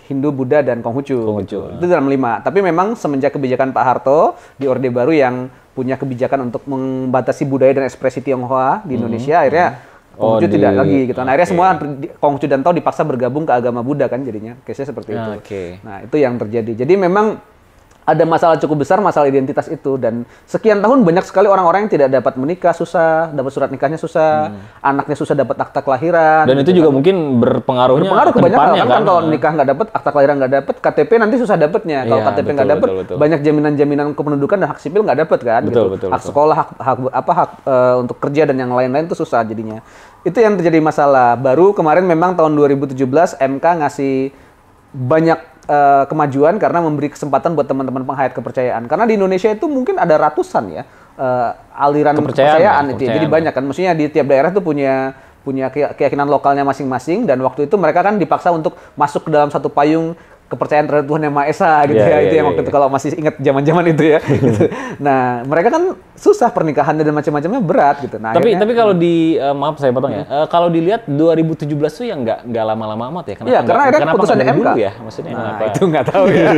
Hindu, Buddha, dan Konghucu. Itu dalam 5. Tapi memang semenjak kebijakan Pak Harto di Orde Baru yang punya kebijakan untuk membatasi budaya dan ekspresi Tionghoa di Indonesia, akhirnya Konghucu tidak lagi gitu. Nah, akhirnya semua Konghucu dan Tao dipaksa bergabung ke agama Buddha kan jadinya. Case-nya seperti itu. Nah, itu yang terjadi. Jadi memang ada masalah cukup besar, masalah identitas itu. Dan sekian tahun banyak sekali orang-orang yang tidak dapat menikah susah, dapat surat nikahnya susah, anaknya susah dapat akta kelahiran. Dan itu juga mungkin berpengaruh ke banyak hal kan. Kalau nikah nggak dapat, akta kelahiran nggak dapat, KTP nanti susah dapatnya. Kalau KTP nggak dapat, banyak jaminan-jaminan kependudukan dan hak sipil nggak dapat kan. Hak sekolah, hak untuk kerja dan yang lain-lain itu susah jadinya. Itu yang terjadi masalah. Baru kemarin memang tahun 2017 MK ngasih banyak kemajuan karena memberi kesempatan buat teman-teman penghayat kepercayaan. Karena di Indonesia itu mungkin ada ratusan ya aliran kepercayaan itu. Ya. Jadi banyak kan. Maksudnya di tiap daerah tuh punya keyakinan lokalnya masing-masing dan waktu itu mereka kan dipaksa untuk masuk ke dalam satu payung kepercayaan terhadap Tuhan Yang Maha Esa gitu itu yang waktu itu kalau masih ingat zaman-zaman itu ya. Gitu. Nah, mereka kan susah pernikahannya dan macam-macamnya berat gitu. Nah, tapi kalau di maaf saya potong ya. Kalau dilihat 2017 tuh yang nggak lama-lama amat ya. Iya, karena akhirnya keputusan MK ya, maksudnya. Nah, itu nggak tahu ya.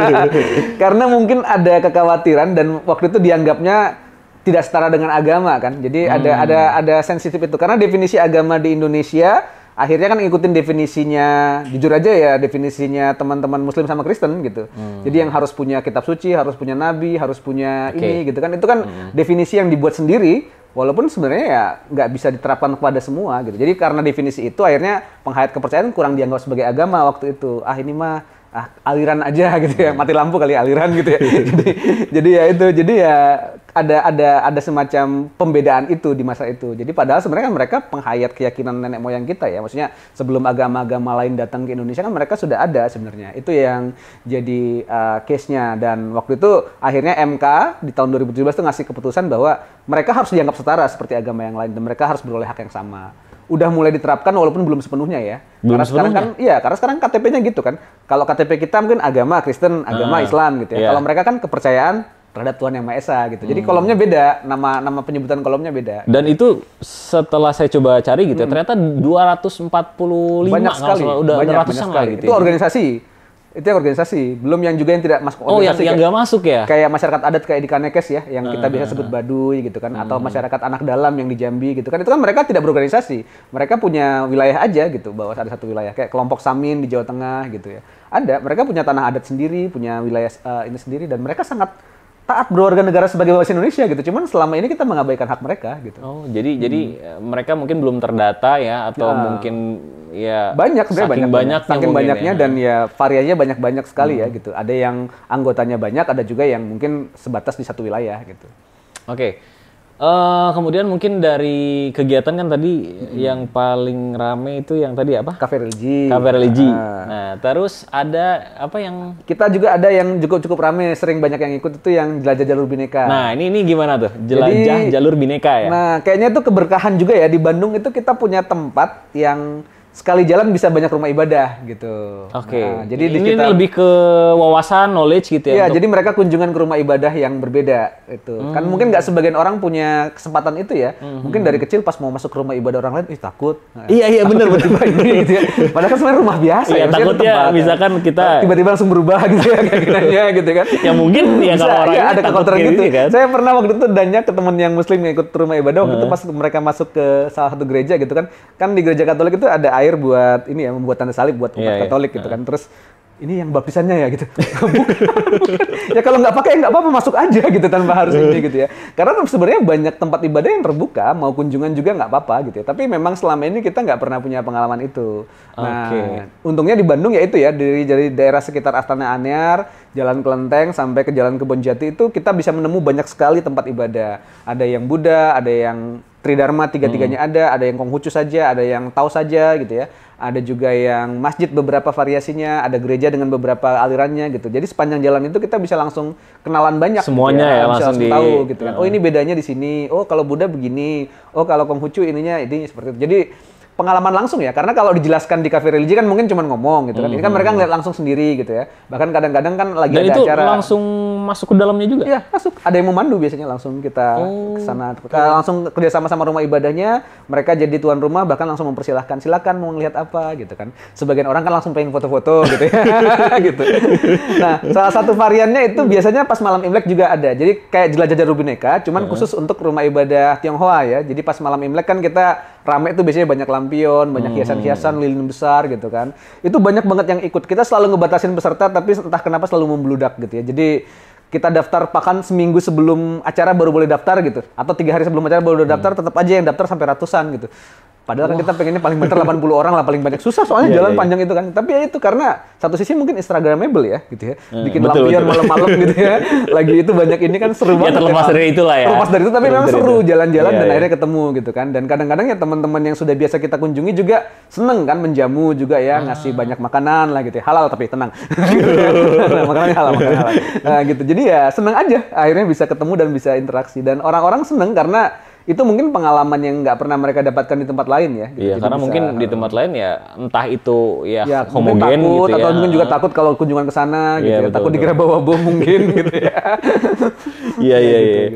Karena mungkin ada kekhawatiran dan waktu itu dianggapnya tidak setara dengan agama kan. Jadi ada sensitif itu karena definisi agama di Indonesia akhirnya kan ngikutin definisinya, jujur aja ya, definisinya teman-teman Muslim sama Kristen gitu. Jadi yang harus punya kitab suci, harus punya nabi, harus punya ini gitu kan. Itu kan definisi yang dibuat sendiri, walaupun sebenarnya ya nggak bisa diterapkan kepada semua gitu. Jadi karena definisi itu akhirnya penghayat kepercayaan kurang dianggap sebagai agama waktu itu. Ini mah aliran aja gitu ya, mati lampu kali aliran gitu ya. jadi ya ada semacam pembedaan itu di masa itu. Jadi padahal sebenarnya kan mereka penghayat keyakinan nenek moyang kita ya. Maksudnya sebelum agama-agama lain datang ke Indonesia kan mereka sudah ada sebenarnya. Itu yang jadi case-nya dan waktu itu akhirnya MK di tahun 2017 itu ngasih keputusan bahwa mereka harus dianggap setara seperti agama yang lain dan mereka harus beroleh hak yang sama. Udah mulai diterapkan walaupun belum sepenuhnya ya. Karena sekarang KTP-nya gitu kan. Kalau KTP kita mungkin agama Kristen, agama Islam gitu ya. Kalau mereka kan kepercayaan terhadap Tuhan Yang Maha Esa gitu. Jadi kolomnya beda, nama penyebutan kolomnya beda. Dan itu setelah saya coba cari gitu ya, ternyata 245 banyak sekali. Udah ratusan lah gitu. Itu organisasi. Itu yang organisasi, belum yang juga yang tidak masuk organisasi. Yang nggak masuk ya? Kayak masyarakat adat kayak di Kanekes ya, yang kita biasa sebut Baduy gitu kan, atau masyarakat anak dalam yang di Jambi gitu kan. Itu kan mereka tidak berorganisasi, mereka punya wilayah aja gitu, bahwa ada satu wilayah kayak kelompok Samin di Jawa Tengah gitu ya. Ada, mereka punya tanah adat sendiri, punya wilayah ini sendiri, dan mereka sangat taat berwarga negara sebagai bangsa Indonesia gitu. Cuman selama ini kita mengabaikan hak mereka gitu. Oh, jadi mereka mungkin belum terdata ya atau mungkin ya banyak saking banyaknya ya. Dan ya variasinya banyak sekali ya gitu. Ada yang anggotanya banyak, ada juga yang mungkin sebatas di satu wilayah gitu. Oke. Kemudian mungkin dari kegiatan kan tadi yang paling rame itu yang tadi apa? Cafe Religi. Nah, terus ada apa yang kita juga ada yang cukup rame, sering banyak yang ikut itu yang jelajah jalur bineka. Nah, ini gimana tuh? Jelajah jalur bineka ya. Nah, kayaknya itu keberkahan juga ya di Bandung itu kita punya tempat yang sekali jalan bisa banyak rumah ibadah gitu. Oke. Nah, jadi ini lebih ke wawasan, knowledge gitu ya. Iya, jadi mereka kunjungan ke rumah ibadah yang berbeda itu. Kan mungkin nggak sebagian orang punya kesempatan itu ya. Mungkin dari kecil pas mau masuk ke rumah ibadah orang lain, takut. Iya benar ini gitu ya. Padahal kan sebenarnya rumah biasa ya. Takutnya misalkan kita tiba-tiba langsung berubah gitu ya kayaknya gitu kan. Ya mungkin ya kalau orang ada kekhawatiran gitu kan. Saya pernah waktu itu nanya ke teman yang muslim yang ikut rumah ibadah waktu itu pas mereka masuk ke salah satu gereja gitu kan. Kan di gereja Katolik itu ada air buat ini ya, membuat tanda salib buat umat Katolik gitu kan. Terus ini yang baptisannya ya gitu. Bukan. Ya kalau nggak pakai nggak apa-apa, masuk aja gitu tanpa harus ini gitu ya. Karena sebenarnya banyak tempat ibadah yang terbuka, mau kunjungan juga nggak apa-apa gitu ya. Tapi memang selama ini kita nggak pernah punya pengalaman itu. Nah, untungnya di Bandung ya itu ya, dari daerah sekitar Astana Anyar, Jalan Kelenteng sampai ke Jalan Kebonjati itu kita bisa menemu banyak sekali tempat ibadah. Ada yang Buddha, ada yang Tridharma, tiga-tiganya ada yang Konghucu saja, ada yang Tao saja gitu ya. Ada juga yang masjid beberapa variasinya, ada gereja dengan beberapa alirannya gitu. Jadi sepanjang jalan itu kita bisa langsung kenalan banyak. Semuanya gitu ya, langsung tahu gitu kan. Oh ini bedanya di sini. Oh kalau Buddha begini. Oh kalau Konghucu ininya ini seperti itu. Jadi pengalaman langsung ya, karena kalau dijelaskan di Cafe Religi kan mungkin cuma ngomong gitu kan. Ini kan mereka ngeliat langsung sendiri gitu ya. Bahkan kadang-kadang kan lagi dan ada itu acara. Langsung masuk ke dalamnya juga? Iya, masuk. Ada yang memandu biasanya, langsung kita ke sana. Langsung kerjasama sama rumah ibadahnya, mereka jadi tuan rumah, bahkan langsung mempersilahkan. Silakan mau ngelihat apa gitu kan. Sebagian orang kan langsung pengen foto-foto gitu ya. gitu. Nah, salah satu variannya itu biasanya pas malam Imlek juga ada. Jadi kayak jelajah jalur bineka, cuman khusus untuk rumah ibadah Tionghoa ya. Jadi pas malam Imlek kan kita rame itu biasanya banyak lampion, banyak hiasan-hiasan, lilin besar gitu kan. Itu banyak banget yang ikut. Kita selalu ngebatasin peserta, tapi entah kenapa selalu membludak gitu ya. Jadi kita daftar bahkan seminggu sebelum acara baru boleh daftar gitu. Atau 3 hari sebelum acara baru boleh daftar, tetap aja yang daftar sampai ratusan gitu. Padahal kan kita pengennya paling banter 80 orang lah, paling banyak. Susah soalnya jalan panjang itu kan. Tapi ya itu karena satu sisi mungkin Instagramable ya gitu ya. Bikin lampion malam-malam gitu ya. Lagi itu banyak ini kan seru banget. Terlepas dari itulah ya. Terlepas dari itu tapi memang seru jalan-jalan dan akhirnya ketemu gitu kan. Dan kadang-kadang ya teman-teman yang sudah biasa kita kunjungi juga seneng kan menjamu juga ya, ngasih banyak makanan lah gitu ya. Halal tapi tenang. Makanannya halal. Nah, gitu. Jadi ya seneng aja akhirnya bisa ketemu dan bisa interaksi. Dan orang-orang seneng karena itu mungkin pengalaman yang nggak pernah mereka dapatkan di tempat lain ya. Gitu. Iya, karena bisa, mungkin di tempat lain ya entah itu ya homogen takut, gitu ya. Atau mungkin juga takut kalau kunjungan ke sana gitu ya. Takut dikira bawa bom mungkin gitu ya. Iya.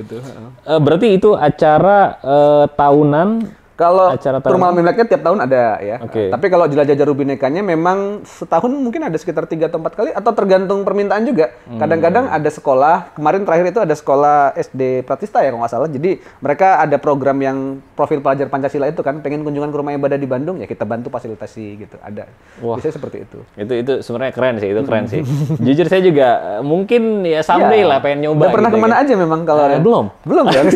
Gitu. Berarti itu acara tahunan. Kalau tur malam Imleknya tiap tahun ada ya. Tapi kalau jelajah Jaru Binekanya memang setahun mungkin ada sekitar 3 atau 4 kali atau tergantung permintaan juga. Kadang-kadang ada sekolah, kemarin terakhir itu ada sekolah SD Pratista ya kalau nggak salah. Jadi mereka ada program yang profil pelajar Pancasila itu kan, pengen kunjungan ke rumah ibadah di Bandung ya kita bantu fasilitasi gitu. Ada. Biasanya seperti itu. Itu sebenarnya keren sih, Jujur saya juga mungkin ya someday lah pengen nyoba. Udah pernah gitu, kemana aja memang kalau belum ya.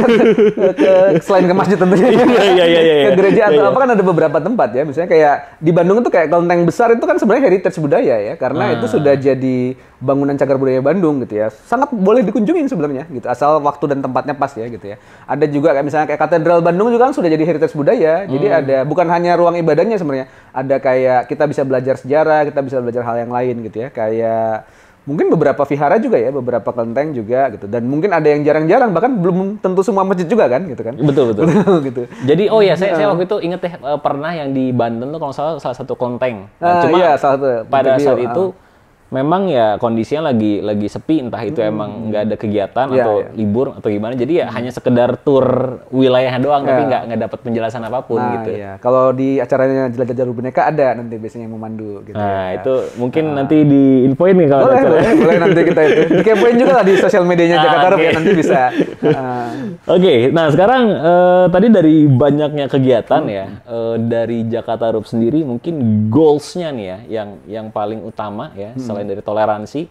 Selain ke masjid tentunya. Iya. Ke gereja atau apa kan ada beberapa tempat ya, misalnya kayak di Bandung itu kayak kelenteng besar itu kan sebenarnya heritage budaya ya, karena itu sudah jadi bangunan cagar budaya Bandung gitu ya, sangat boleh dikunjungin sebenarnya gitu, asal waktu dan tempatnya pas ya gitu ya. Ada juga kayak misalnya kayak Katedral Bandung juga kan sudah jadi heritage budaya, jadi ada bukan hanya ruang ibadahnya sebenarnya, ada kayak kita bisa belajar sejarah, kita bisa belajar hal yang lain gitu ya, kayak mungkin beberapa vihara juga ya, beberapa kelenteng juga gitu. Dan mungkin ada yang jarang-jarang, bahkan belum tentu semua masjid juga kan gitu kan. Betul. Gitu. Jadi saya waktu itu inget pernah yang di Banten tuh kalau salah satu kelenteng. Cuma pada saat itu memang ya kondisinya lagi sepi, entah itu emang nggak ada kegiatan atau libur atau gimana, jadi ya hanya sekedar tur wilayahnya doang, tapi nggak dapat penjelasan apapun gitu. Iya. Kalau di acaranya Jelajah Jaru Bineka ada nanti biasanya yang memandu gitu. Nah itu mungkin nanti diinfoin nih kalau boleh nanti kita itu dikepoin juga lah di sosial medianya Jakarta ya, nanti bisa. Oke, nah sekarang tadi dari banyaknya kegiatan ya dari Jakarta Rup sendiri, mungkin goals-nya nih ya yang paling utama ya selain dari toleransi,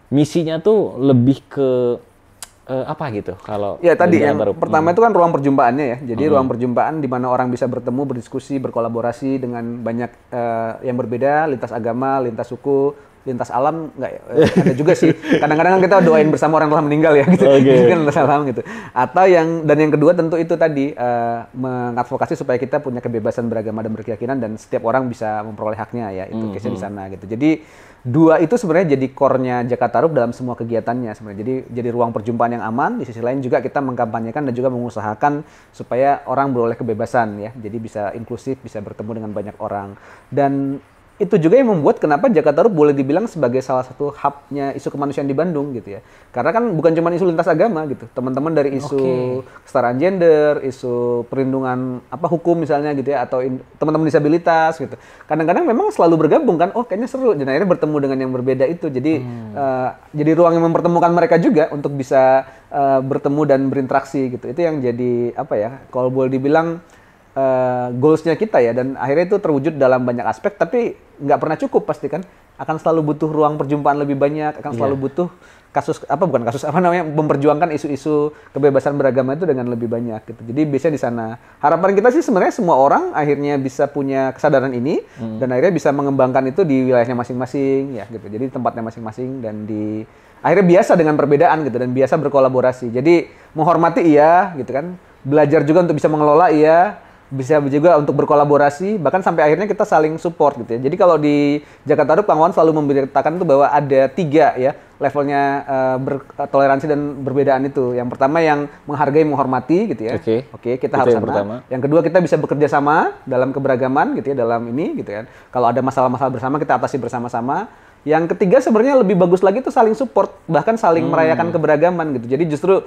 misinya tuh lebih ke apa gitu kalau ya tadi yang pertama itu kan ruang perjumpaannya ya, jadi ruang perjumpaan di mana orang bisa bertemu, berdiskusi, berkolaborasi dengan banyak yang berbeda, lintas agama, lintas suku, lintas alam, ada juga sih. Kadang-kadang kan kita doain bersama orang telah meninggal ya gitu. Kan lintas alam gitu. Atau yang kedua tentu itu tadi mengadvokasi supaya kita punya kebebasan beragama dan berkeyakinan dan setiap orang bisa memperoleh haknya ya, itu case-nya di sana gitu. Jadi dua itu sebenarnya jadi core-nya Jakarta Rup dalam semua kegiatannya sebenarnya. Jadi ruang perjumpaan yang aman, di sisi lain juga kita mengkampanyekan dan juga mengusahakan supaya orang beroleh kebebasan ya. Jadi bisa inklusif, bisa bertemu dengan banyak orang. Dan itu juga yang membuat kenapa Jakarta Rup boleh dibilang sebagai salah satu hub-nya isu kemanusiaan di Bandung gitu ya. Karena kan bukan cuma isu lintas agama gitu. Teman-teman dari isu kesetaraan gender, isu perlindungan hukum misalnya gitu ya, atau teman-teman disabilitas gitu. Kadang-kadang memang selalu bergabung kan, kayaknya seru. Dan akhirnya bertemu dengan yang berbeda itu. Jadi jadi ruang yang mempertemukan mereka juga untuk bisa bertemu dan berinteraksi gitu. Itu yang jadi kalau boleh dibilang goals-nya kita ya, dan akhirnya itu terwujud dalam banyak aspek, tapi nggak pernah cukup pasti kan, akan selalu butuh ruang perjumpaan lebih banyak, akan selalu butuh memperjuangkan isu-isu kebebasan beragama itu dengan lebih banyak gitu. Jadi biasanya di sana harapan kita sih sebenarnya semua orang akhirnya bisa punya kesadaran ini dan akhirnya bisa mengembangkan itu di wilayahnya masing-masing ya gitu. Jadi tempatnya masing-masing dan akhirnya biasa dengan perbedaan gitu dan biasa berkolaborasi. Jadi menghormati iya gitu kan, belajar juga untuk bisa mengelola iya, bisa juga untuk berkolaborasi, bahkan sampai akhirnya kita saling support gitu ya. Jadi kalau di Jakarta Rup, Kang Wawan selalu memberitakan itu bahwa ada 3 ya levelnya bertoleransi dan berbedaan itu. Yang pertama yang menghargai, menghormati gitu ya. Oke, kita harus sana. Yang kedua kita bisa bekerja sama dalam keberagaman gitu ya, dalam ini gitu kan. Kalau ada masalah-masalah bersama kita atasi bersama-sama. Yang ketiga sebenarnya lebih bagus lagi itu saling support, bahkan saling merayakan keberagaman gitu. Jadi justru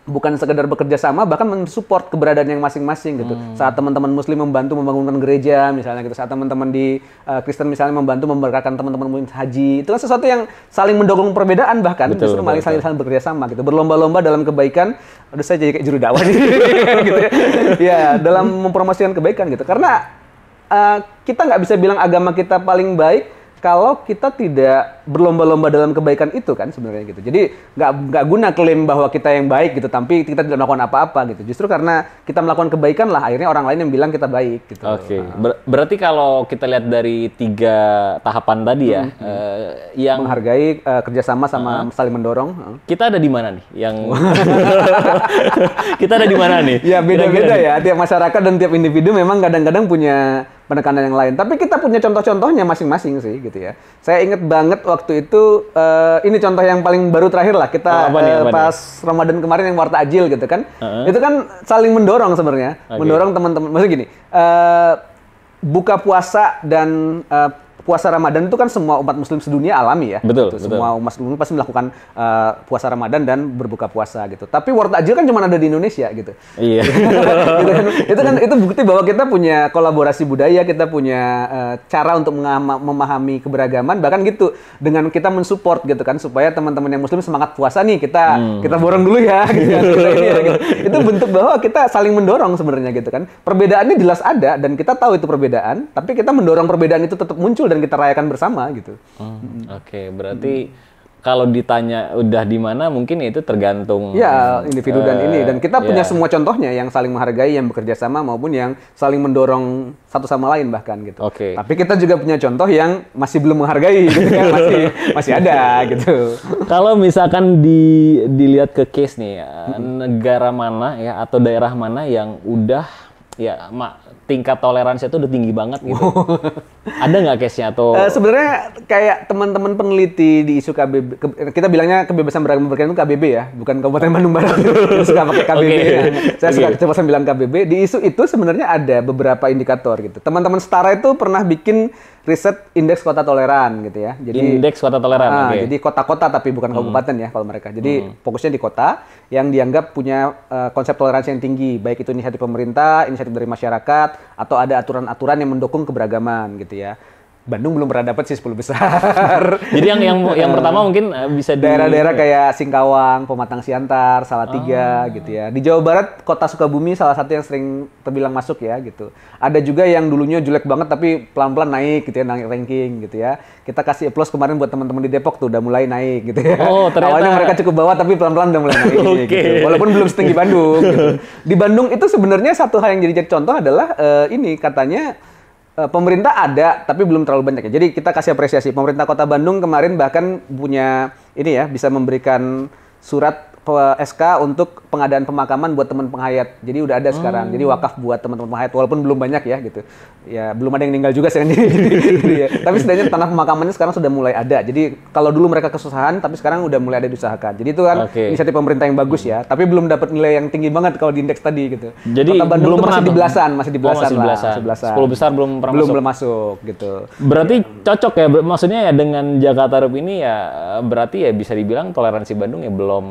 bukan sekedar bekerja sama, bahkan mensupport keberadaan yang masing-masing gitu. Saat teman-teman Muslim membantu membangunkan gereja misalnya gitu, saat teman-teman di Kristen misalnya membantu memberkatkan teman-teman haji, itu kan sesuatu yang saling mendorong perbedaan, bahkan justru saling bekerja sama gitu, berlomba-lomba dalam kebaikan. Aduh, saya jadi kayak juru dakwah gitu ya. Ya, dalam mempromosikan kebaikan gitu. Karena kita nggak bisa bilang agama kita paling baik kalau kita tidak berlomba-lomba dalam kebaikan itu kan sebenarnya gitu. Jadi nggak guna klaim bahwa kita yang baik gitu, tapi kita tidak melakukan apa-apa gitu. Justru karena kita melakukan kebaikan lah, akhirnya orang lain yang bilang kita baik gitu. Oke. Berarti kalau kita lihat dari 3 tahapan tadi ya, yang menghargai, kerjasama sama saling mendorong. Kita ada di mana nih? Yang kita ada di mana nih? Ya beda-beda ya. Tiap masyarakat dan tiap individu memang kadang-kadang punya penekanan yang lain. Tapi kita punya contoh-contohnya masing-masing sih gitu ya. Saya ingat banget waktu itu, ini contoh yang paling baru terakhir lah. Kita pas Ramadan kemarin yang Warta Ajil gitu kan. Itu kan saling mendorong sebenarnya. Mendorong teman-teman. Maksudnya gini, buka puasa dan puasa Ramadan itu kan semua umat muslim sedunia alami ya. Betul, gitu. Semua umat muslim pasti melakukan puasa Ramadan dan berbuka puasa gitu. Tapi World Ajil kan cuma ada di Indonesia gitu. Iya. Gitu kan, itu bukti bahwa kita punya kolaborasi budaya, kita punya cara untuk memahami keberagaman, bahkan gitu dengan kita mensupport gitu kan supaya teman-teman yang muslim semangat puasa nih, kita borong dulu ya gitu kan. Gitu. Itu bentuk bahwa kita saling mendorong sebenarnya gitu kan. Perbedaannya jelas ada dan kita tahu itu perbedaan, tapi kita mendorong perbedaan itu tetap muncul dan kita rayakan bersama gitu. Oke, berarti kalau ditanya udah di mana, mungkin itu tergantung ya individu dan ini, dan kita punya semua contohnya yang saling menghargai, yang bekerja sama maupun yang saling mendorong satu sama lain bahkan gitu. Oke. Tapi kita juga punya contoh yang masih belum menghargai gitu kan, masih ada gitu. Kalau misalkan dilihat ke case nih, negara mana ya atau daerah mana yang udah ya tingkat toleransi itu udah tinggi banget gitu. Ada nggak case-nya atau? Sebenarnya kayak teman-teman peneliti di isu KBB, kita bilangnya kebebasan beragama berkeyakinan itu KBB ya, bukan Kabupaten Bandung Barat. Suka pakai KBB. Saya suka coba bilang KBB. Di isu itu sebenarnya ada beberapa indikator gitu. Teman-teman Setara itu pernah bikin riset indeks kota toleran gitu ya. Jadi indeks kota toleran. Jadi kota-kota tapi bukan kabupaten ya kalau mereka. Jadi fokusnya di kota yang dianggap punya konsep toleransi yang tinggi, baik itu inisiatif pemerintah, inisiatif dari masyarakat, atau ada aturan-aturan yang mendukung keberagaman gitu ya. Bandung belum pernah dapat sih 10 besar. Jadi yang pertama mungkin bisa di daerah-daerah kayak Singkawang, Pematang Siantar, Salatiga gitu ya. Di Jawa Barat Kota Sukabumi salah satu yang sering terbilang masuk ya gitu. Ada juga yang dulunya jelek banget tapi pelan-pelan naik gitu ya, naik ranking gitu ya. Kita kasih applause kemarin buat teman-teman di Depok tuh udah mulai naik gitu ya. Oh, ternyata awalnya mereka cukup bawah tapi pelan-pelan udah mulai naik gitu. Walaupun belum setinggi Bandung gitu. Di Bandung itu sebenarnya satu hal yang jadi contoh adalah ini katanya pemerintah ada, tapi belum terlalu banyak ya. Jadi kita kasih apresiasi. Pemerintah Kota Bandung kemarin bahkan punya ini ya, bisa memberikan surat SK untuk pengadaan pemakaman buat teman penghayat. Jadi udah ada sekarang. Jadi wakaf buat teman-teman penghayat, walaupun belum banyak ya gitu. Ya belum ada yang meninggal juga sekarang. Ya. Tapi setidaknya tanah pemakamannya sekarang sudah mulai ada. Jadi kalau dulu mereka kesusahan, tapi sekarang udah mulai ada diusahakan. Jadi itu kan inisiatif pemerintah yang bagus ya. Tapi belum dapat nilai yang tinggi banget kalau di indeks tadi gitu. Jadi Kota Bandung belum masih di belasan, masih di belasan masih lah. 10 besar belum pernah belum masuk gitu. Berarti cocok ya, maksudnya ya dengan Jakarta Rup ini ya berarti ya bisa dibilang toleransi Bandung ya belum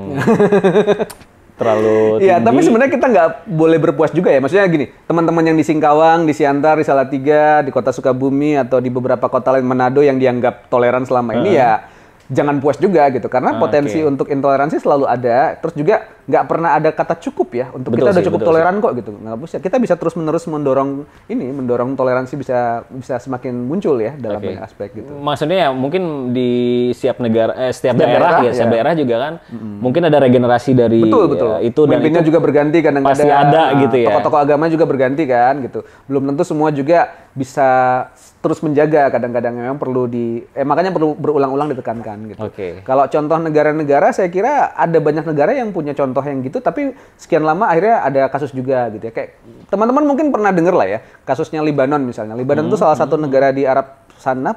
terlalu tinggi. Iya, tapi sebenarnya kita nggak boleh berpuas juga ya. Maksudnya gini, teman-teman yang di Singkawang, di Siantar, di Salatiga, di Kota Sukabumi, atau di beberapa kota lain Manado yang dianggap toleran selama ini ya jangan puas juga gitu. Karena potensi untuk intoleransi selalu ada. Terus juga nggak pernah ada kata cukup ya. Untuk kita udah cukup toleran kok gitu. Nggak bisa. Kita bisa terus-menerus mendorong toleransi bisa semakin muncul ya dalam banyak aspek gitu. Maksudnya ya mungkin di setiap daerah juga kan mungkin ada regenerasi dari betul. Itu dan pemimpinnya juga berganti kadang-kadang. Pasti ada gitu ya. Tokoh-tokoh agama juga berganti kan gitu. Belum tentu semua juga bisa terus menjaga, kadang-kadang memang perlu makanya perlu berulang-ulang ditekankan gitu. Kalau contoh negara-negara saya kira ada banyak negara yang punya contoh yang gitu, tapi sekian lama akhirnya ada kasus juga gitu ya. Kayak teman-teman mungkin pernah dengar lah ya, kasusnya Libanon misalnya. Libanon itu salah satu negara di Arab sana,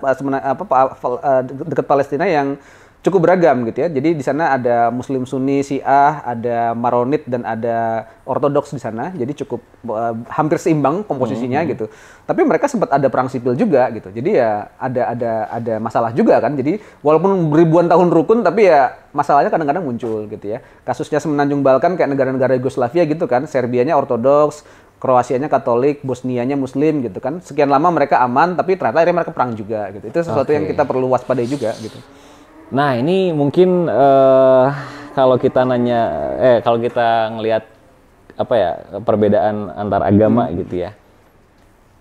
dekat Palestina yang cukup beragam gitu ya. Jadi di sana ada Muslim Sunni, Syiah, ada Maronit dan ada Ortodoks di sana. Jadi cukup hampir seimbang komposisinya gitu. Tapi mereka sempat ada perang sipil juga gitu. Jadi ya ada masalah juga kan. Jadi walaupun ribuan tahun rukun tapi ya masalahnya kadang-kadang muncul gitu ya. Kasusnya Semenanjung Balkan kayak negara-negara Yugoslavia gitu kan. Serbianya Ortodoks, Kroasianya Katolik, Bosnianya Muslim gitu kan. Sekian lama mereka aman tapi ternyata akhirnya mereka perang juga gitu. Itu sesuatu yang kita perlu waspadai juga gitu. Nah ini mungkin kalau kita ngelihat apa ya perbedaan antar agama gitu ya,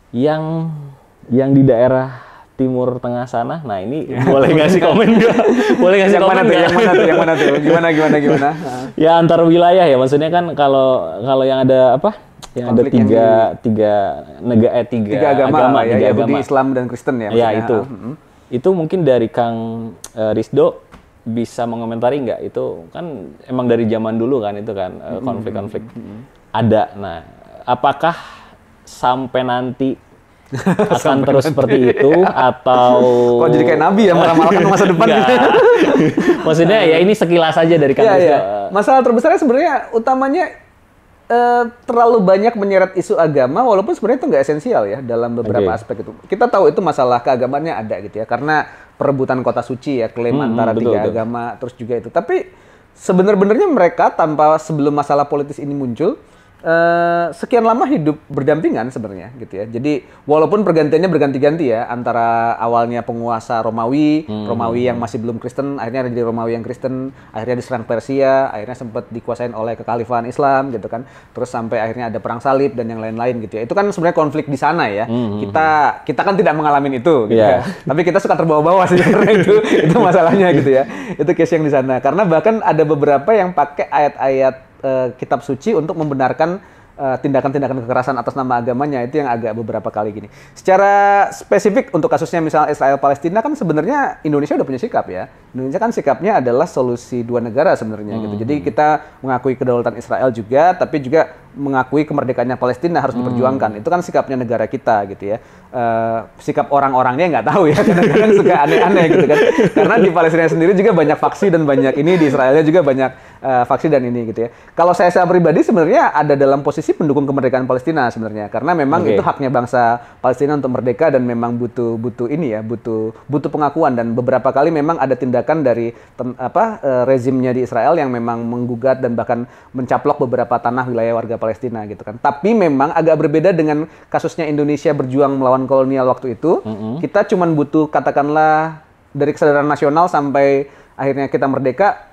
yang di daerah Timur Tengah sana. Nah ini boleh ngasih komen nggak? Boleh ngasih komen nggak? Yang mana tuh? Gimana? Ya antar wilayah ya, maksudnya kan kalau yang ada apa? Yang ada tiga agama ya, tiga Yahudi, agama. Islam dan Kristen ya. Ya itu. Itu mungkin dari Kang Rizdo bisa mengomentari nggak? Itu kan emang dari zaman dulu kan itu kan konflik-konflik ada. Nah, apakah sampai nanti akan terus seperti itu atau kok jadi kayak nabi ya meramalkan masa depan gitu. Maksudnya ya ini sekilas aja dari Kang Rizdo. Masalah terbesarnya sebenarnya utamanya terlalu banyak menyeret isu agama, walaupun sebenarnya itu nggak esensial ya dalam beberapa aspek itu. Kita tahu itu masalah keagamaannya ada gitu ya, karena perebutan kota suci ya, klaim antara tiga agama, terus juga itu. Tapi sebenarnya mereka tanpa sebelum masalah politis ini muncul, sekian lama hidup berdampingan sebenarnya gitu ya. Jadi walaupun pergantiannya berganti-ganti ya, antara awalnya penguasa Romawi yang masih belum Kristen, akhirnya jadi Romawi yang Kristen, akhirnya diserang Persia, akhirnya sempat dikuasain oleh kekhalifahan Islam gitu kan. Terus sampai akhirnya ada perang salib dan yang lain-lain gitu ya. Itu kan sebenarnya konflik di sana ya. Kita kan tidak mengalami itu gitu ya. Tapi kita suka terbawa-bawa sih karena itu masalahnya gitu ya. Itu case yang di sana. Karena bahkan ada beberapa yang pakai ayat-ayat kitab suci untuk membenarkan tindakan-tindakan kekerasan atas nama agamanya. Itu yang agak beberapa kali gini. Secara spesifik untuk kasusnya misalnya Israel Palestina kan sebenarnya Indonesia udah punya sikap ya. Indonesia kan sikapnya adalah solusi dua negara sebenarnya gitu. Jadi kita mengakui kedaulatan Israel juga, tapi juga mengakui kemerdekaannya Palestina harus diperjuangkan. Itu kan sikapnya negara kita gitu ya. Sikap orang-orangnya nggak tahu ya, kadang-kadang suka aneh-aneh gitu kan. Karena di Palestina sendiri juga banyak faksi dan banyak ini, di Israelnya juga banyak faksi dan ini gitu ya. Kalau saya pribadi sebenarnya ada dalam posisi pendukung kemerdekaan Palestina sebenarnya, karena memang itu haknya bangsa Palestina untuk merdeka dan memang butuh ini ya, butuh pengakuan. Dan beberapa kali memang ada tindakan dari rezimnya di Israel yang memang menggugat dan bahkan mencaplok beberapa tanah wilayah warga Palestina gitu kan. Tapi memang agak berbeda dengan kasusnya Indonesia berjuang melawan kolonial waktu itu. Kita cuman butuh katakanlah dari kesadaran nasional sampai akhirnya kita merdeka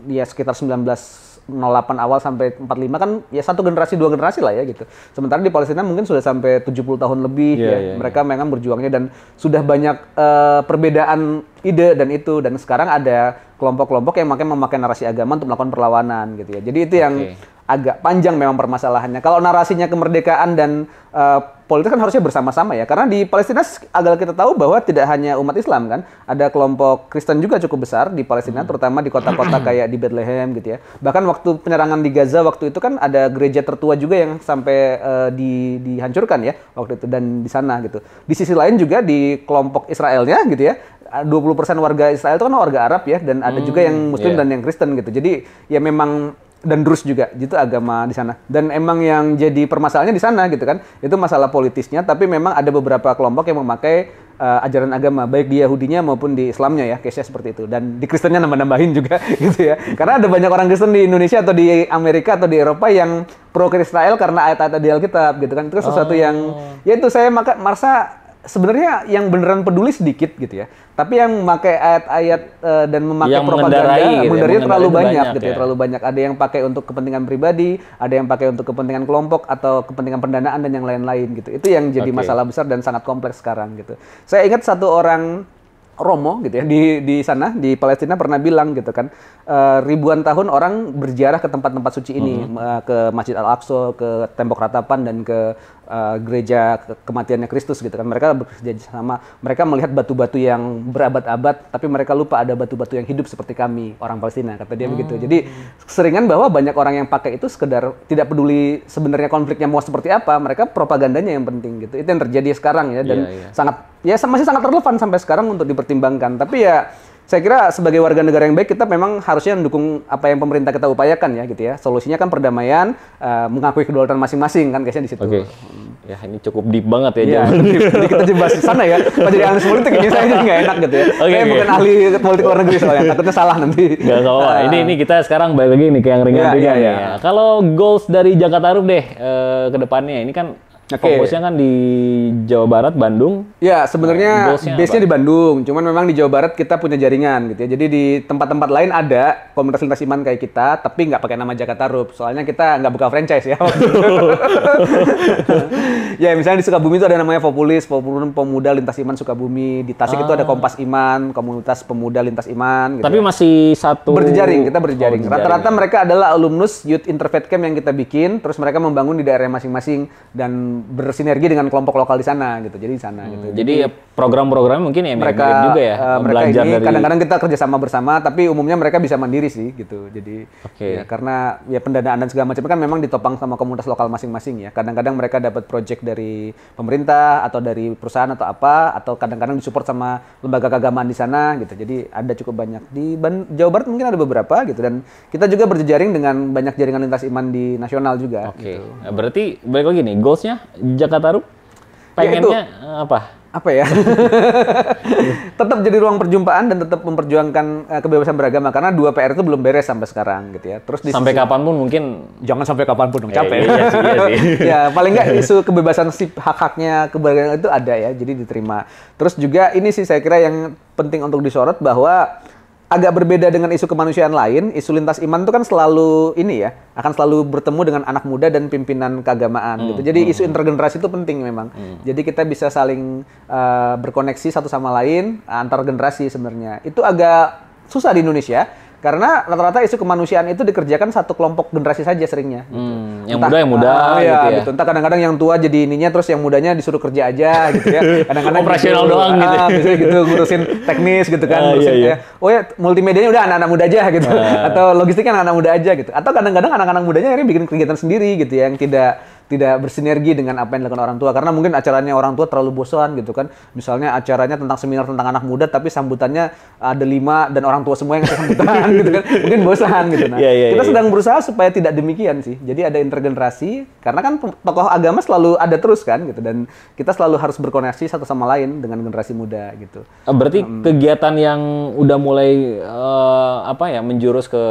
ya sekitar 1908 awal sampai 45 kan ya satu generasi dua generasi lah ya gitu. Sementara di Palestina mungkin sudah sampai 70 tahun lebih mereka memang berjuangnya dan sudah banyak perbedaan ide dan itu, dan sekarang ada kelompok-kelompok yang memakai narasi agama untuk melakukan perlawanan gitu ya. Jadi itu yang agak panjang memang permasalahannya. Kalau narasinya kemerdekaan dan politik kan harusnya bersama-sama ya. Karena di Palestina agak kita tahu bahwa tidak hanya umat Islam kan, ada kelompok Kristen juga cukup besar di Palestina, terutama di kota-kota kayak di Bethlehem gitu ya. Bahkan waktu penyerangan di Gaza waktu itu kan ada gereja tertua juga yang sampai dihancurkan ya waktu itu, dan di sana gitu. Di sisi lain juga di kelompok Israelnya gitu ya, 20% warga Israel itu kan warga Arab ya, dan ada juga yang Muslim dan yang Kristen gitu. Jadi ya memang, dan Druze juga, gitu agama di sana. Dan emang yang jadi permasalahannya di sana gitu kan, itu masalah politisnya, tapi memang ada beberapa kelompok yang memakai ajaran agama, baik di Yahudinya maupun di Islamnya ya, case-nya seperti itu. Dan di Kristennya nambah-nambahin juga gitu ya. Karena ada banyak orang Kristen di Indonesia atau di Amerika atau di Eropa yang pro Israel karena ayat-ayat di Alkitab gitu kan. Itu kan sesuatu yang, ya itu saya merasa sebenarnya yang beneran peduli sedikit gitu ya. Tapi yang memakai ayat-ayat dan memakai yang propaganda, mengendarai terlalu banyak gitu ya, terlalu banyak. Ada yang pakai untuk kepentingan pribadi, ada yang pakai untuk kepentingan kelompok atau kepentingan pendanaan dan yang lain-lain gitu. Itu yang jadi masalah besar dan sangat kompleks sekarang gitu. Saya ingat satu orang Romo gitu ya di sana di Palestina pernah bilang gitu kan, ribuan tahun orang berziarah ke tempat-tempat suci ini, ke Masjid Al-Aqsa, ke tembok ratapan dan ke gereja kematiannya Kristus gitu kan. Mereka bekerja sama, mereka melihat batu-batu yang berabad-abad, tapi mereka lupa ada batu-batu yang hidup seperti kami orang Palestina, kata dia begitu. Jadi keseringan bahwa banyak orang yang pakai itu sekedar tidak peduli sebenarnya konfliknya mau seperti apa, mereka propagandanya yang penting gitu. Itu yang terjadi sekarang ya, dan masih sangat relevan sampai sekarang untuk dipertimbangkan. Tapi ya saya kira sebagai warga negara yang baik, kita memang harusnya mendukung apa yang pemerintah kita upayakan ya gitu ya. Solusinya kan perdamaian, mengakui kedaulatan masing-masing kan, kayaknya di situ. Ya ini cukup deep banget ya. Iya, jadi kita coba di sana ya. Pas jadi analis politik ini saya jadi nggak enak gitu ya. Saya bukan ahli politik luar negeri soalnya, takutnya salah nanti. Nggak apa-apa. Ini kita sekarang balik lagi nih ke yang ringan-ringan ya. Kalau goals dari Jakarta Group deh ke depannya, ini kan Fokusnya kan di Jawa Barat, Bandung. Ya, sebenarnya goalsnya base-nya apa? di Bandung. Cuman memang di Jawa Barat kita punya jaringan gitu ya. Jadi di tempat-tempat lain ada komunitas lintas iman kayak kita, tapi nggak pakai nama Jakarta Rup. Soalnya kita nggak buka franchise ya. Ya, misalnya di Sukabumi itu ada namanya Populis, Pemuda Lintas Iman Sukabumi. Di Tasik itu ada Kompas Iman, Komunitas Pemuda Lintas Iman. Gitu Tapi ya. masih satu... Berjejaring, kita berjejaring. Oh, Rata-rata mereka adalah alumnus Youth Interfaith Camp yang kita bikin, terus mereka membangun di daerah masing-masing dan bersinergi dengan kelompok lokal di sana gitu. Jadi di sana gitu. Jadi ya program-program mungkin ya Mereka mirip juga ya, mereka belajar ini dari... kadang-kadang kita kerjasama bersama, tapi umumnya mereka bisa mandiri sih gitu. Jadi Oke. ya, karena ya pendanaan dan segala macam kan memang ditopang sama komunitas lokal masing-masing ya. Kadang-kadang mereka dapat project dari pemerintah atau dari perusahaan atau apa, atau kadang-kadang disupport sama lembaga keagamaan di sana gitu. Jadi ada cukup banyak di Jawa Barat, mungkin ada beberapa gitu, dan kita juga berjejaring dengan banyak jaringan lintas iman di nasional juga. Oke, Gitu. nah, berarti balik lagi nih, goalsnya Jakarta Rup pengennya apa? Apa ya? Tetap jadi ruang perjumpaan dan tetap memperjuangkan kebebasan beragama, karena 2 PR itu belum beres sampai sekarang gitu ya. Terus di Sampai sisi- kapanpun mungkin... jangan sampai kapanpun dong, capek. Iya sih, iya sih. Ya paling nggak isu kebebasan hak-haknya keberagaman itu ada ya, jadi diterima. Terus juga ini sih saya kira yang penting untuk disorot, bahwa agak berbeda dengan isu kemanusiaan lain, isu lintas iman itu kan selalu ini ya, akan selalu bertemu dengan anak muda dan pimpinan keagamaan gitu. Jadi isu intergenerasi itu penting memang. Jadi kita bisa saling berkoneksi satu sama lain antar generasi sebenarnya. Itu agak susah di Indonesia. Karena rata-rata isu kemanusiaan itu dikerjakan satu kelompok generasi saja seringnya. Gitu. Yang muda yang muda iya, gitu ya. gitu. Entah kadang-kadang yang tua jadi ininya, terus yang mudanya disuruh kerja aja gitu ya. Kadang-kadang Operasional gitu, doang gitu. Biasanya gitu, ngurusin teknis gitu kan. Ah, ngurusin iya, iya. kayak, oh ya multimedianya udah anak-anak muda aja gitu. Atau logistiknya anak-anak muda aja gitu. Atau kadang-kadang anak-anak mudanya akhirnya bikin kegiatan sendiri gitu ya, yang tidak bersinergi dengan apa yang dilakukan orang tua, karena mungkin acaranya orang tua terlalu bosan gitu kan. Misalnya acaranya tentang seminar tentang anak muda, tapi sambutannya ada 5 dan orang tua semua yang ngasih sambutan gitu kan. Mungkin bosan gitu. Nah, kita sedang berusaha supaya tidak demikian sih. Jadi ada intergenerasi, karena kan tokoh agama selalu ada terus kan gitu, dan kita selalu harus berkoneksi satu sama lain dengan generasi muda gitu. Berarti kegiatan yang udah mulai menjurus ke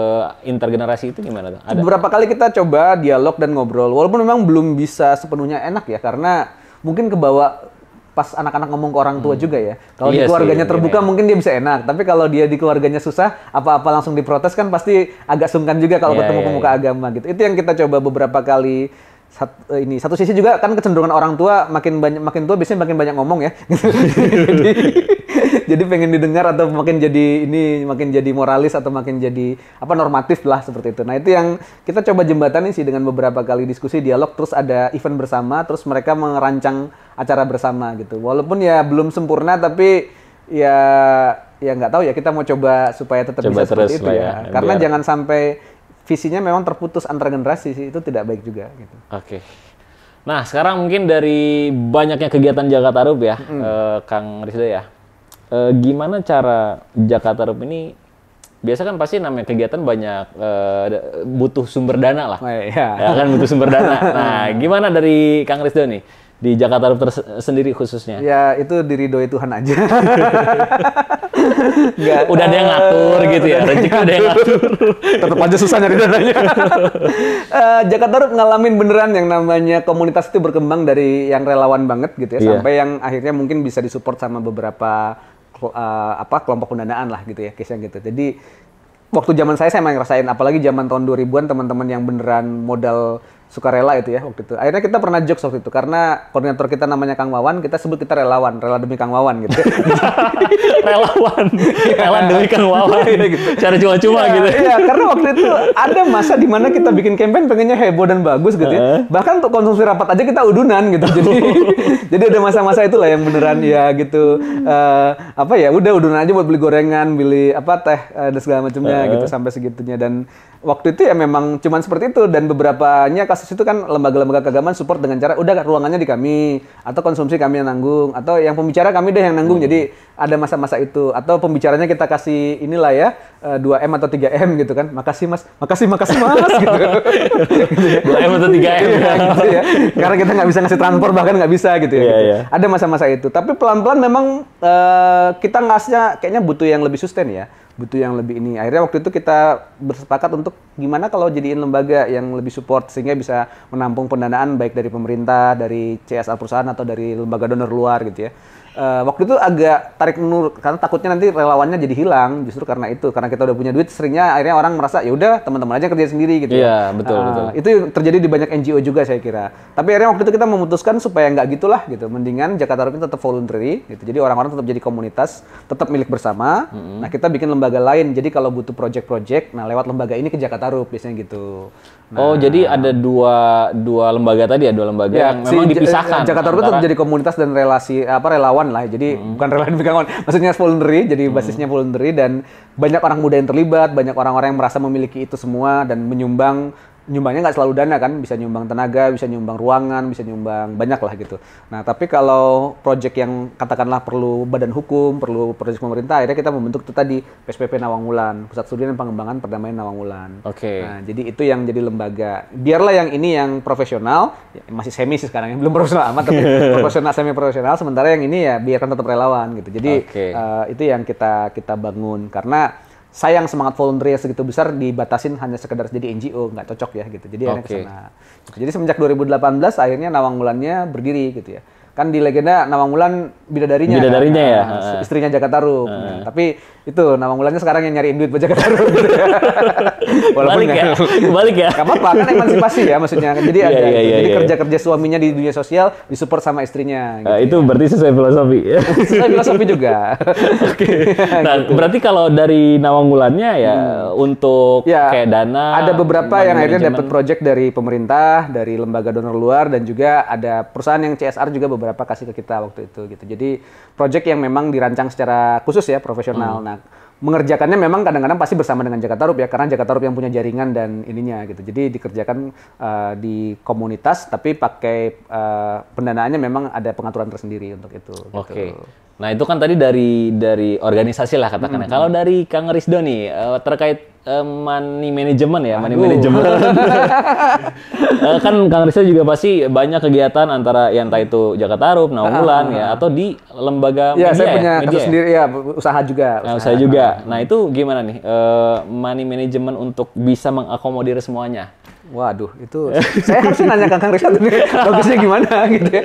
intergenerasi itu gimana tuh? Ada? Beberapa kali kita coba dialog dan ngobrol, walaupun memang belum bisa sepenuhnya enak ya, karena mungkin kebawa pas anak-anak ngomong ke orang tua juga ya. Kalau Iya di keluarganya sih, terbuka iya. mungkin dia bisa enak, tapi kalau dia di keluarganya susah, apa-apa langsung diprotes kan pasti agak sungkan juga kalau Iya, bertemu iya, pemuka agama gitu. Itu yang kita coba beberapa kali. Satu sisi juga kan kecenderungan orang tua makin tua biasanya makin banyak ngomong ya. jadi pengen didengar, atau makin jadi moralis, atau makin jadi normatif lah seperti itu. Nah, itu yang kita coba jembatani sih dengan beberapa kali diskusi, dialog, terus ada event bersama, terus mereka merancang acara bersama gitu. Walaupun ya belum sempurna, tapi ya nggak tahu ya, kita mau coba supaya tetap bisa seperti itu ya. Karena jangan sampai visinya memang terputus antar generasi sih, itu tidak baik juga gitu. Oke. Nah, sekarang mungkin dari banyaknya kegiatan Jakarta Rup ya, Kang Rizdo ya. Gimana cara Jakarta Rup ini, biasa kan pasti namanya kegiatan banyak butuh sumber dana lah. Oh, iya. Ya kan butuh sumber dana. Nah, gimana dari Kang Rizdo nih? Di Jakarta Rup sendiri khususnya? Ya, itu diridhoi Tuhan aja. Udah ada yang ngatur gitu ya, rezeki udah yang ngatur. Tetap aja susah nyari dananya. Jakarta Rup ngalamin beneran yang namanya komunitas itu berkembang dari yang relawan banget gitu ya, sampai yang akhirnya mungkin bisa disupport sama beberapa kelompok pendanaan lah gitu ya, case-nya gitu. Jadi waktu zaman saya emang ngerasain, apalagi zaman tahun 2000-an, teman-teman yang beneran modal sukarela itu ya waktu itu. Akhirnya kita pernah jokes waktu itu, karena koordinator kita namanya Kang Wawan, kita sebut kita relawan, rela demi Kang Wawan gitu. Rela demi Kang Wawan, gitu. Cara cuma-cuma gitu. Iya, karena waktu itu ada masa di mana kita bikin campaign pengennya heboh dan bagus gitu ya. Bahkan untuk konsumsi rapat aja kita udunan gitu. Jadi ada masa-masa itulah yang beneran ya gitu. Udah udunan aja buat beli gorengan, beli teh dan segala macamnya gitu, sampai segitunya. Dan waktu itu ya memang cuman seperti itu, dan beberapanya kasus itu kan lembaga-lembaga keagamaan support dengan cara udah ruangannya di kami, atau konsumsi kami yang nanggung, atau yang pembicara kami deh yang nanggung. Jadi ada masa-masa itu, atau pembicaranya kita kasih inilah ya 2M atau 3M gitu kan. Makasih Mas gitu. 2M atau 3M gitu ya. Karena kita nggak bisa ngasih transport, bahkan nggak bisa gitu ya. Iya, iya. Ada masa-masa itu, tapi pelan-pelan memang kita ngasihnya kayaknya butuh yang lebih sustain ya. butuh yang lebih ini. Akhirnya waktu itu kita bersepakat untuk gimana kalau jadiin lembaga yang lebih support sehingga bisa menampung pendanaan baik dari pemerintah, dari CSR perusahaan atau dari lembaga donor luar gitu ya. Waktu itu agak tarik menurut karena takutnya nanti relawannya jadi hilang justru karena kita udah punya duit seringnya akhirnya orang merasa ya udah teman-teman aja kerja sendiri gitu. Iya, betul. Itu terjadi di banyak NGO juga saya kira. Tapi akhirnya waktu itu kita memutuskan supaya nggak gitulah gitu. Mendingan Jakarta Rup ini tetap voluntary gitu. Jadi orang-orang tetap jadi komunitas, tetap milik bersama. Nah, kita bikin lembaga lain. Jadi kalau butuh project-project, nah lewat lembaga ini ke Jakarta Rup biasanya gitu. Oh, jadi ada dua lembaga tadi ya, dua lembaga yang memang dipisahkan. Jakarta Rup tetap jadi komunitas dan relasi relawan lah. Jadi bukan relawan pegangan, maksudnya voluntary. Jadi basisnya voluntary dan banyak orang muda yang terlibat, banyak orang-orang yang merasa memiliki itu semua dan nyumbangnya nggak selalu dana kan, bisa nyumbang tenaga, bisa nyumbang ruangan, bisa nyumbang banyak lah gitu. Nah, tapi kalau project yang katakanlah perlu badan hukum, perlu project pemerintah, akhirnya kita membentuk itu tadi PSPP Nawang Wulan, Pusat Studi dan Pengembangan Perdamaian Nawang Wulan. Oke. Nah, jadi itu yang jadi lembaga. Biarlah yang ini yang profesional, ya, masih semi sih sekarang, belum profesional amat, tapi profesional semi profesional. Sementara yang ini ya biarkan tetap relawan gitu. Jadi itu yang kita bangun karena sayang semangat voluntary yang segitu besar dibatasin hanya sekedar jadi NGO, nggak cocok ya gitu. Jadi akhirnya kesana. Jadi semenjak 2018 akhirnya Nawang Wulannya berdiri gitu ya. Kan di legenda Nawang Wulan bidadarinya kan? ya. Istrinya Jakarta Rup. Nah, tapi itu Nawang Wulannya sekarang yang nyariin duit buat Jakarta Rup gitu ya. Walaupun balik ya. Gak apa-apa, kan emansipasi ya maksudnya. Jadi jadi kerja-kerja suaminya di dunia sosial disupport sama istrinya. Gitu, itu berarti sesuai filosofi. Sesuai filosofi juga. Nah, gitu. Berarti kalau dari Nawang Wulannya ya untuk kayak dana. Ada beberapa yang akhirnya dapat project dari pemerintah, dari lembaga donor luar dan juga ada perusahaan yang CSR juga beberapa kasih ke kita waktu itu gitu. Jadi project yang memang dirancang secara khusus ya, profesional. Nah, mengerjakannya memang kadang-kadang pasti bersama dengan Jakarta Rup ya, karena Jakarta Rup yang punya jaringan dan ininya gitu. Jadi dikerjakan di komunitas tapi pakai pendanaannya memang ada pengaturan tersendiri untuk itu. Oke. Nah, itu kan tadi dari organisasi lah katakannya. Kalau dari Kang Risdo nih terkait money management ya, money management. Kan Kang Risdo juga pasti banyak kegiatan antara yang entah itu Jakarta Rup, Nawang Wulan ya, atau di lembaga media. Saya punya kasus sendiri ya, usaha juga. Usaha juga. Nah, itu gimana nih money management untuk bisa mengakomodir semuanya? Waduh, itu saya harus nanya Kang Risdo nih, bagusnya gimana gitu ya.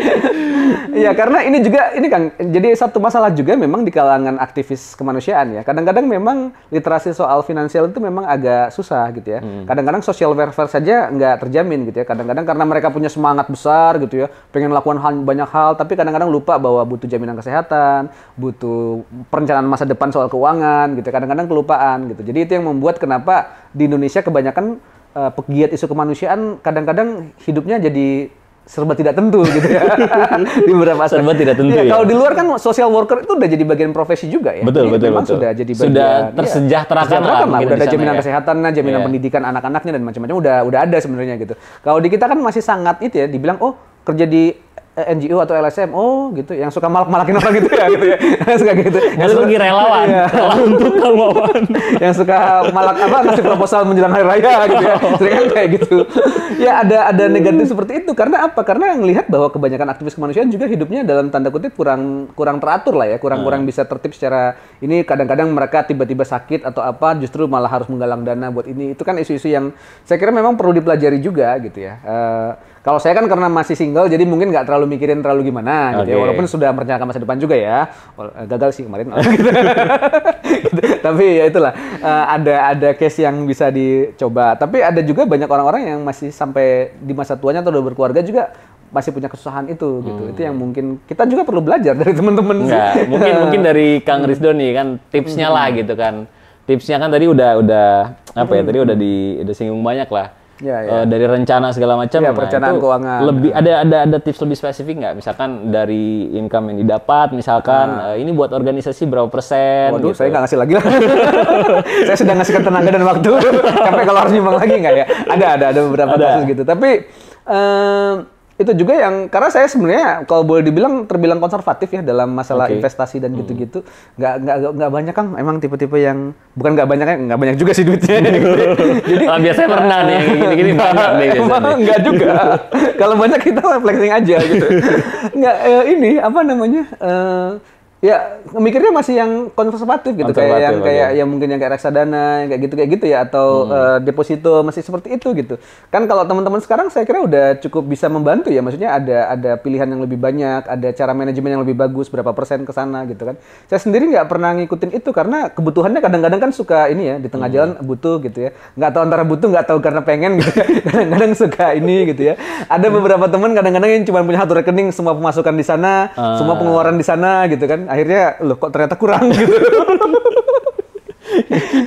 Iya, karena ini Kang, jadi satu masalah juga memang di kalangan aktivis kemanusiaan ya. Kadang-kadang memang literasi soal finansial itu memang agak susah gitu ya. Kadang-kadang social welfare saja nggak terjamin gitu ya. Kadang-kadang karena mereka punya semangat besar gitu ya, pengen lakukan banyak hal, tapi kadang-kadang lupa bahwa butuh jaminan kesehatan, butuh perencanaan masa depan soal keuangan gitu. Kadang-kadang kelupaan gitu. Jadi itu yang membuat kenapa di Indonesia kebanyakan pegiat isu kemanusiaan kadang-kadang hidupnya jadi serba tidak tentu gitu ya. Di beberapa aspek. Serba tidak tentu ya. Kalau di luar kan social worker itu udah jadi bagian profesi juga ya. Betul. Sudah jadi bagian. Sudah tersejahterakan lah. Udah ada jaminan kesehatan, jaminan pendidikan anak-anaknya dan macam-macam udah ada sebenarnya gitu. Kalau di kita kan masih sangat itu ya, dibilang kerja di NGO atau LSM, gitu, yang suka malak-malakin orang gitu ya, suka gitu. Yang suka relawan, untuk kemauan. Yang suka ngasih proposal menjelang hari raya gitu ya, sering kan kayak gitu. Ya ada negatif seperti itu, karena apa? Karena ngelihat bahwa kebanyakan aktivis kemanusiaan juga hidupnya dalam tanda kutip kurang teratur lah ya, kurang bisa tertib secara ini. Kadang-kadang mereka tiba-tiba sakit atau apa, justru malah harus menggalang dana buat ini. Itu kan isu-isu yang saya kira memang perlu dipelajari juga gitu ya. Kalau saya kan karena masih single, jadi mungkin nggak terlalu mikirin terlalu gimana gitu ya. Walaupun sudah merencanakan masa depan juga ya. Gagal sih kemarin. Gitu. Tapi ya itulah, ada case yang bisa dicoba. Tapi ada juga banyak orang-orang yang masih sampai di masa tuanya atau udah berkeluarga juga masih punya kesusahan itu gitu. Itu yang mungkin kita juga perlu belajar dari teman-teman. Mungkin dari Kang Risdo nih kan tipsnya lah gitu kan. Tipsnya kan tadi udah apa ya? Tadi udah disinggung banyak lah. Dari rencana segala macam, perencanaan keuangan. Lebih ada tips lebih spesifik nggak? Misalkan dari income yang didapat, misalkan ini buat organisasi berapa persen? Waduh, gitu. Saya nggak ngasih lagi lah. Saya sudah ngasihkan tenaga dan waktu. Sampai kalau harus nyumbang lagi nggak ya? Ada beberapa kasus gitu. Tapi itu juga yang karena saya sebenarnya kalau boleh dibilang terbilang konservatif ya dalam masalah investasi dan gitu-gitu. Nggak banyak Kang, emang tipe-tipe yang bukan nggak banyak juga sih duitnya. Jadi biasanya pernah nih gini-gini banyak nih biasanya. Nggak juga. Kalau banyak kita flexing aja gitu. Nggak ini apa namanya? Ya, mikirnya masih yang konservatif gitu, kayak yang mungkin yang kayak reksadana, yang kayak gitu ya, atau deposito masih seperti itu gitu. Kan kalau teman-teman sekarang saya kira udah cukup bisa membantu ya, maksudnya ada pilihan yang lebih banyak, ada cara manajemen yang lebih bagus, berapa persen ke sana gitu kan. Saya sendiri nggak pernah ngikutin itu karena kebutuhannya kadang-kadang kan suka ini ya, di tengah jalan butuh gitu ya. Nggak tahu antara butuh, nggak tahu karena pengen gitu ya. Kadang-kadang suka ini gitu ya. Ada beberapa teman kadang-kadang yang cuma punya satu rekening, semua pemasukan di sana, semua pengeluaran di sana gitu kan. Akhirnya loh kok ternyata kurang gitu.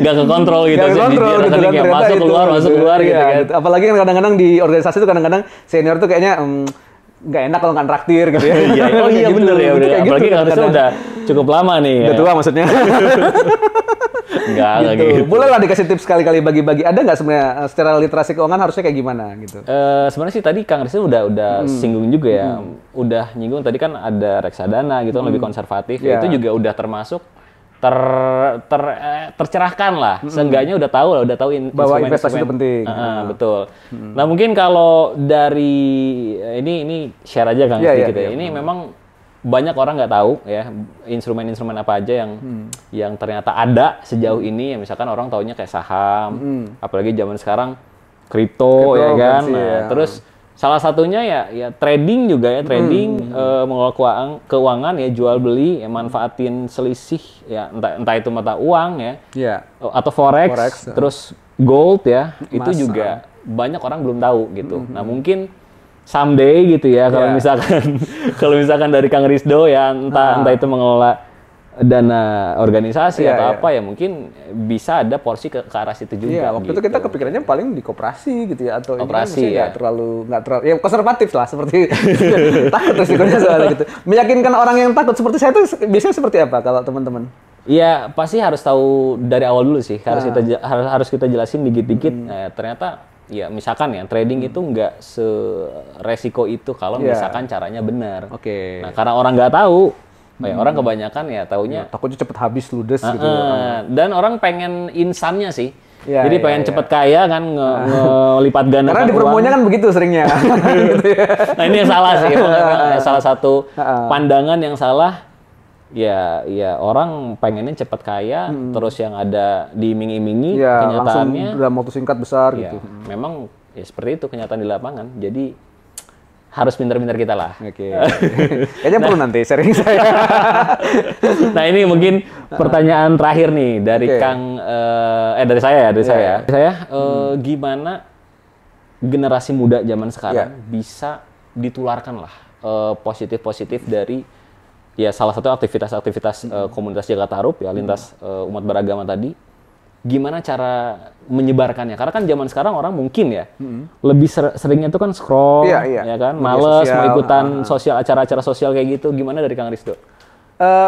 Nggak kekontrol gitu. Nggak kekontrol gitu kan, ternyata masuk keluar gitu iya, kan. gitu. Apalagi kan kadang-kadang di organisasi itu kadang-kadang senior tuh kayaknya nggak enak kalau nggak traktir gitu ya. Oh iya bener ya. Apalagi harusnya udah cukup lama nih. Udah tua maksudnya. Enggak gitu. gitu. Boleh lah dikasih tips sekali-kali bagi-bagi. Ada nggak sebenarnya secara literasi keuangan harusnya kayak gimana gitu? Sebenarnya sih tadi Kang Rizal udah singgung juga ya. Udah nyinggung tadi kan ada reksadana gitu lebih konservatif. Yeah. Itu juga udah termasuk tercerahkan lah. Seenggaknya udah tahu bahwa investasi itu penting. Betul. Nah, mungkin kalau dari ini share aja Kang sedikit ya. Ini memang banyak orang nggak tahu ya instrumen-instrumen apa aja yang ternyata ada sejauh ini ya, misalkan orang taunya kayak saham, apalagi zaman sekarang kripto ya kan. Nah, terus salah satunya ya trading juga ya, trading mengelola keuangan ya, jual beli ya, manfaatin selisih ya, entah itu mata uang ya, atau forex, terus gold ya, itu juga banyak orang belum tahu gitu. Nah, mungkin someday gitu ya, kalau misalkan dari Kang Rizdo ya, entah itu mengelola dana organisasi atau apa ya, mungkin bisa ada porsi ke arah situ juga. Waktu gitu. itu kita kepikirannya paling di koperasi gitu ya, atau koperasi nggak terlalu ya konservatif lah, seperti takut resikonya soalnya gitu. Meyakinkan orang yang takut seperti saya itu biasanya seperti apa kalau teman-teman? Iya, pasti harus tahu dari awal dulu sih. Harus kita jelasin dikit-dikit. Ternyata ya misalkan ya trading itu nggak seresiko itu kalau misalkan caranya benar. Nah, karena orang nggak tahu, orang kebanyakan ya taunya takutnya cepet habis ludes gitu. Dan orang pengen insannya sih. Jadi pengen cepet kaya kan, ngelipat ganda. Karena di promonya kan begitu seringnya. Nah, ini yang salah sih. Salah satu pandangan yang salah. Ya orang pengennya cepet kaya, terus yang ada diiming-imingi, kenyataannya langsung dalam waktu singkat besar gitu. Memang ya seperti itu kenyataan di lapangan. Jadi harus pintar-pintar kita lah. Kayaknya perlu nanti sharing saya. Nah, ini mungkin pertanyaan terakhir nih dari Kang, dari saya. Gimana generasi muda zaman sekarang bisa ditularkan lah positif-positif dari ya salah satu aktivitas komunitas Jakarta Harup ya, lintas umat beragama tadi. Gimana cara menyebarkannya? Karena kan zaman sekarang orang mungkin ya lebih seringnya itu kan scroll, ya kan, males mau ikutan sosial, acara-acara sosial kayak gitu. Gimana dari Kang Rizdo?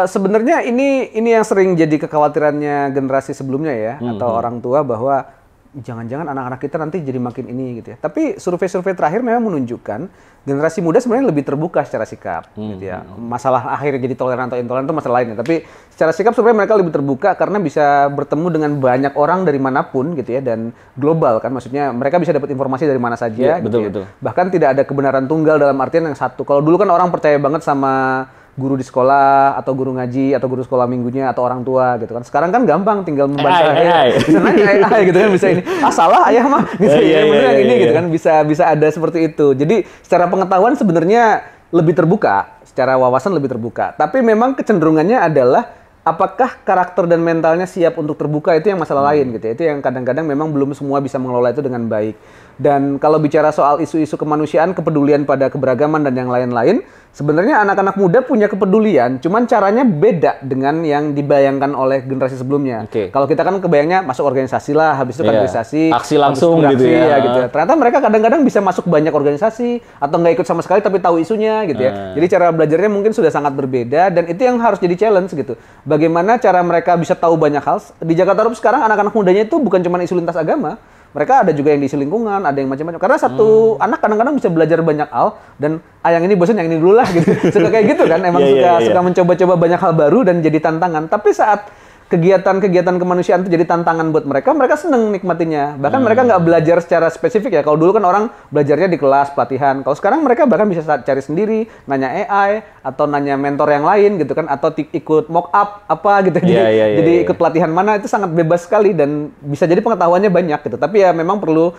Sebenarnya ini yang sering jadi kekhawatirannya generasi sebelumnya ya, atau orang tua, bahwa jangan-jangan anak-anak kita nanti jadi makin ini gitu ya. Tapi survei-survei terakhir memang menunjukkan generasi muda sebenarnya lebih terbuka secara sikap gitu ya. Masalah akhirnya jadi toleran atau intoleran itu masalah lainnya. Tapi secara sikap sebenarnya mereka lebih terbuka karena bisa bertemu dengan banyak orang dari manapun gitu ya, dan global kan. Maksudnya mereka bisa dapat informasi dari mana saja gitu. Betul. Bahkan tidak ada kebenaran tunggal dalam artian yang satu. Kalau dulu kan orang percaya banget sama guru di sekolah, atau guru ngaji, atau guru sekolah minggunya, atau orang tua gitu kan. Sekarang kan gampang, tinggal membaca bisa nanya AI gitu kan, bisa ini. Salah ayah mah gitu ya, bener ini gitu kan, bisa ada seperti itu. Jadi secara pengetahuan sebenarnya lebih terbuka, secara wawasan lebih terbuka. Tapi memang kecenderungannya adalah apakah karakter dan mentalnya siap untuk terbuka, itu yang masalah lain gitu ya. Itu yang kadang-kadang memang belum semua bisa mengelola itu dengan baik. Dan kalau bicara soal isu-isu kemanusiaan, kepedulian pada keberagaman dan yang lain-lain, sebenarnya anak-anak muda punya kepedulian, cuman caranya beda dengan yang dibayangkan oleh generasi sebelumnya. Kalau kita kan kebayangnya masuk organisasi lah, habis itu kaderisasi, aksi langsung gitu ya. Gitu ya. Ternyata mereka kadang-kadang bisa masuk banyak organisasi atau nggak ikut sama sekali tapi tahu isunya gitu ya. Jadi cara belajarnya mungkin sudah sangat berbeda, dan itu yang harus jadi challenge gitu. Bagaimana cara mereka bisa tahu banyak hal. Di Jakarta Harup sekarang anak-anak mudanya itu bukan cuma isu lintas agama. Mereka ada juga yang di isu lingkungan, ada yang macam-macam. Karena satu anak kadang-kadang bisa belajar banyak hal, dan yang ini bosan, yang ini dulu lah gitu. Suka kayak gitu kan, emang suka mencoba-coba banyak hal baru dan jadi tantangan. Tapi saat kegiatan-kegiatan kemanusiaan itu jadi tantangan buat mereka, mereka seneng nikmatinya. Bahkan mereka nggak belajar secara spesifik ya. Kalau dulu kan orang belajarnya di kelas, pelatihan. Kalau sekarang mereka bahkan bisa cari sendiri, nanya AI, atau nanya mentor yang lain gitu kan, atau ikut mock up apa gitu. Jadi ikut pelatihan mana, itu sangat bebas sekali dan bisa jadi pengetahuannya banyak gitu. Tapi ya memang perlu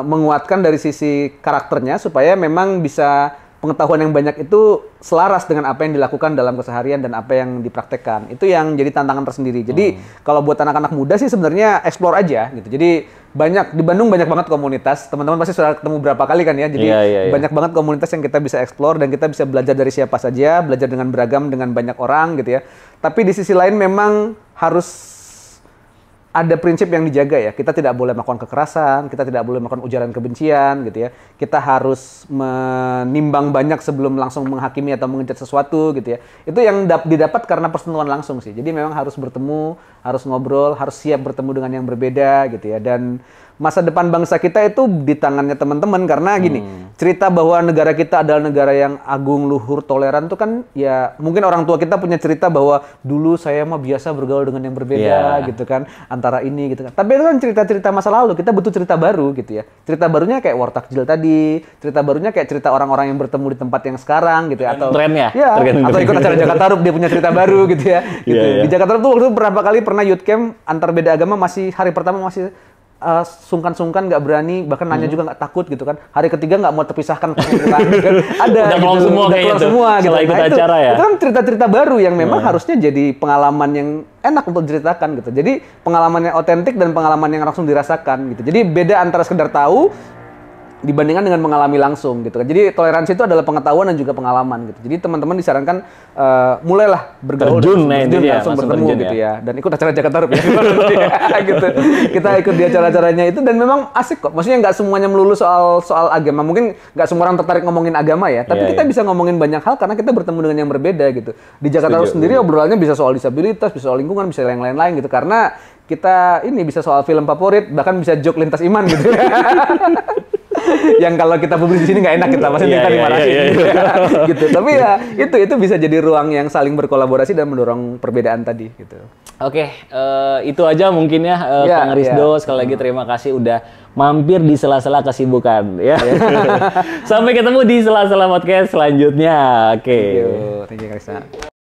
menguatkan dari sisi karakternya supaya memang bisa pengetahuan yang banyak itu selaras dengan apa yang dilakukan dalam keseharian dan apa yang dipraktekkan. Itu yang jadi tantangan tersendiri. Jadi kalau buat anak-anak muda sih sebenarnya explore aja gitu. Jadi di Bandung banyak banget komunitas. Teman-teman pasti sudah ketemu berapa kali kan ya. Jadi banyak banget komunitas yang kita bisa explore dan kita bisa belajar dari siapa saja, belajar dengan beragam dengan banyak orang gitu ya. Tapi di sisi lain memang harus ada prinsip yang dijaga ya. Kita tidak boleh melakukan kekerasan, kita tidak boleh melakukan ujaran kebencian gitu ya. Kita harus menimbang banyak sebelum langsung menghakimi atau mengejat sesuatu gitu ya. Itu yang didapat karena persentuhan langsung sih. Jadi memang harus bertemu, harus ngobrol, harus siap bertemu dengan yang berbeda gitu ya. Dan masa depan bangsa kita itu di tangannya teman-teman karena gini, cerita bahwa negara kita adalah negara yang agung, luhur, toleran itu kan ya mungkin orang tua kita punya cerita bahwa dulu saya mah biasa bergaul dengan yang berbeda gitu kan, antara ini gitu kan. Tapi itu kan cerita-cerita masa lalu, kita butuh cerita baru gitu ya. Cerita barunya kayak War Takjil tadi, cerita barunya kayak cerita orang-orang yang bertemu di tempat yang sekarang gitu ya, atau trennya. Ya, atau ikut acara Jakarta Rup dia punya cerita baru gitu ya. Gitu. Di Jakarta Rup tuh waktu itu berapa kali pernah youth camp antar beda agama, masih hari pertama masih sungkan-sungkan, nggak berani, bahkan nanya juga nggak takut gitu kan. Hari ketiga nggak mau terpisahkan kesimpulan kan. Ada udah gitu, semua udah keluar semua gitu. Setelah ikut acara ya. Itu kan cerita-cerita baru yang memang harusnya jadi pengalaman yang enak untuk diceritakan gitu. Jadi pengalaman yang otentik dan pengalaman yang langsung dirasakan gitu. Jadi beda antara sekedar tahu dibandingkan dengan mengalami langsung gitu kan. Jadi toleransi itu adalah pengetahuan dan juga pengalaman gitu. Jadi teman-teman disarankan mulailah bergaul langsung bertemu gitu ya. Dan ikut acara Jakarta Rup ya. Gitu. Kita ikut di acara-acaranya itu dan memang asik kok. Maksudnya nggak semuanya melulu soal agama. Mungkin nggak semua orang tertarik ngomongin agama ya, tapi kita bisa ngomongin banyak hal karena kita bertemu dengan yang berbeda gitu. Di Jakarta Rup sendiri obrolannya bisa soal disabilitas, bisa soal lingkungan, bisa yang lain-lain gitu. Karena kita ini bisa soal film favorit, bahkan bisa joke lintas iman gitu. Yang kalau kita publis di sini nggak enak kita pasti kita dimarahin gitu. Tapi ya itu bisa jadi ruang yang saling berkolaborasi dan mendorong perbedaan tadi gitu. Oke, itu aja mungkin ya, Kang Rizdo. Sekali lagi terima kasih udah mampir di sela-sela kesibukan ya. Sampai ketemu di sela-sela podcast selanjutnya. Oke. Thank you Kang Rizdo.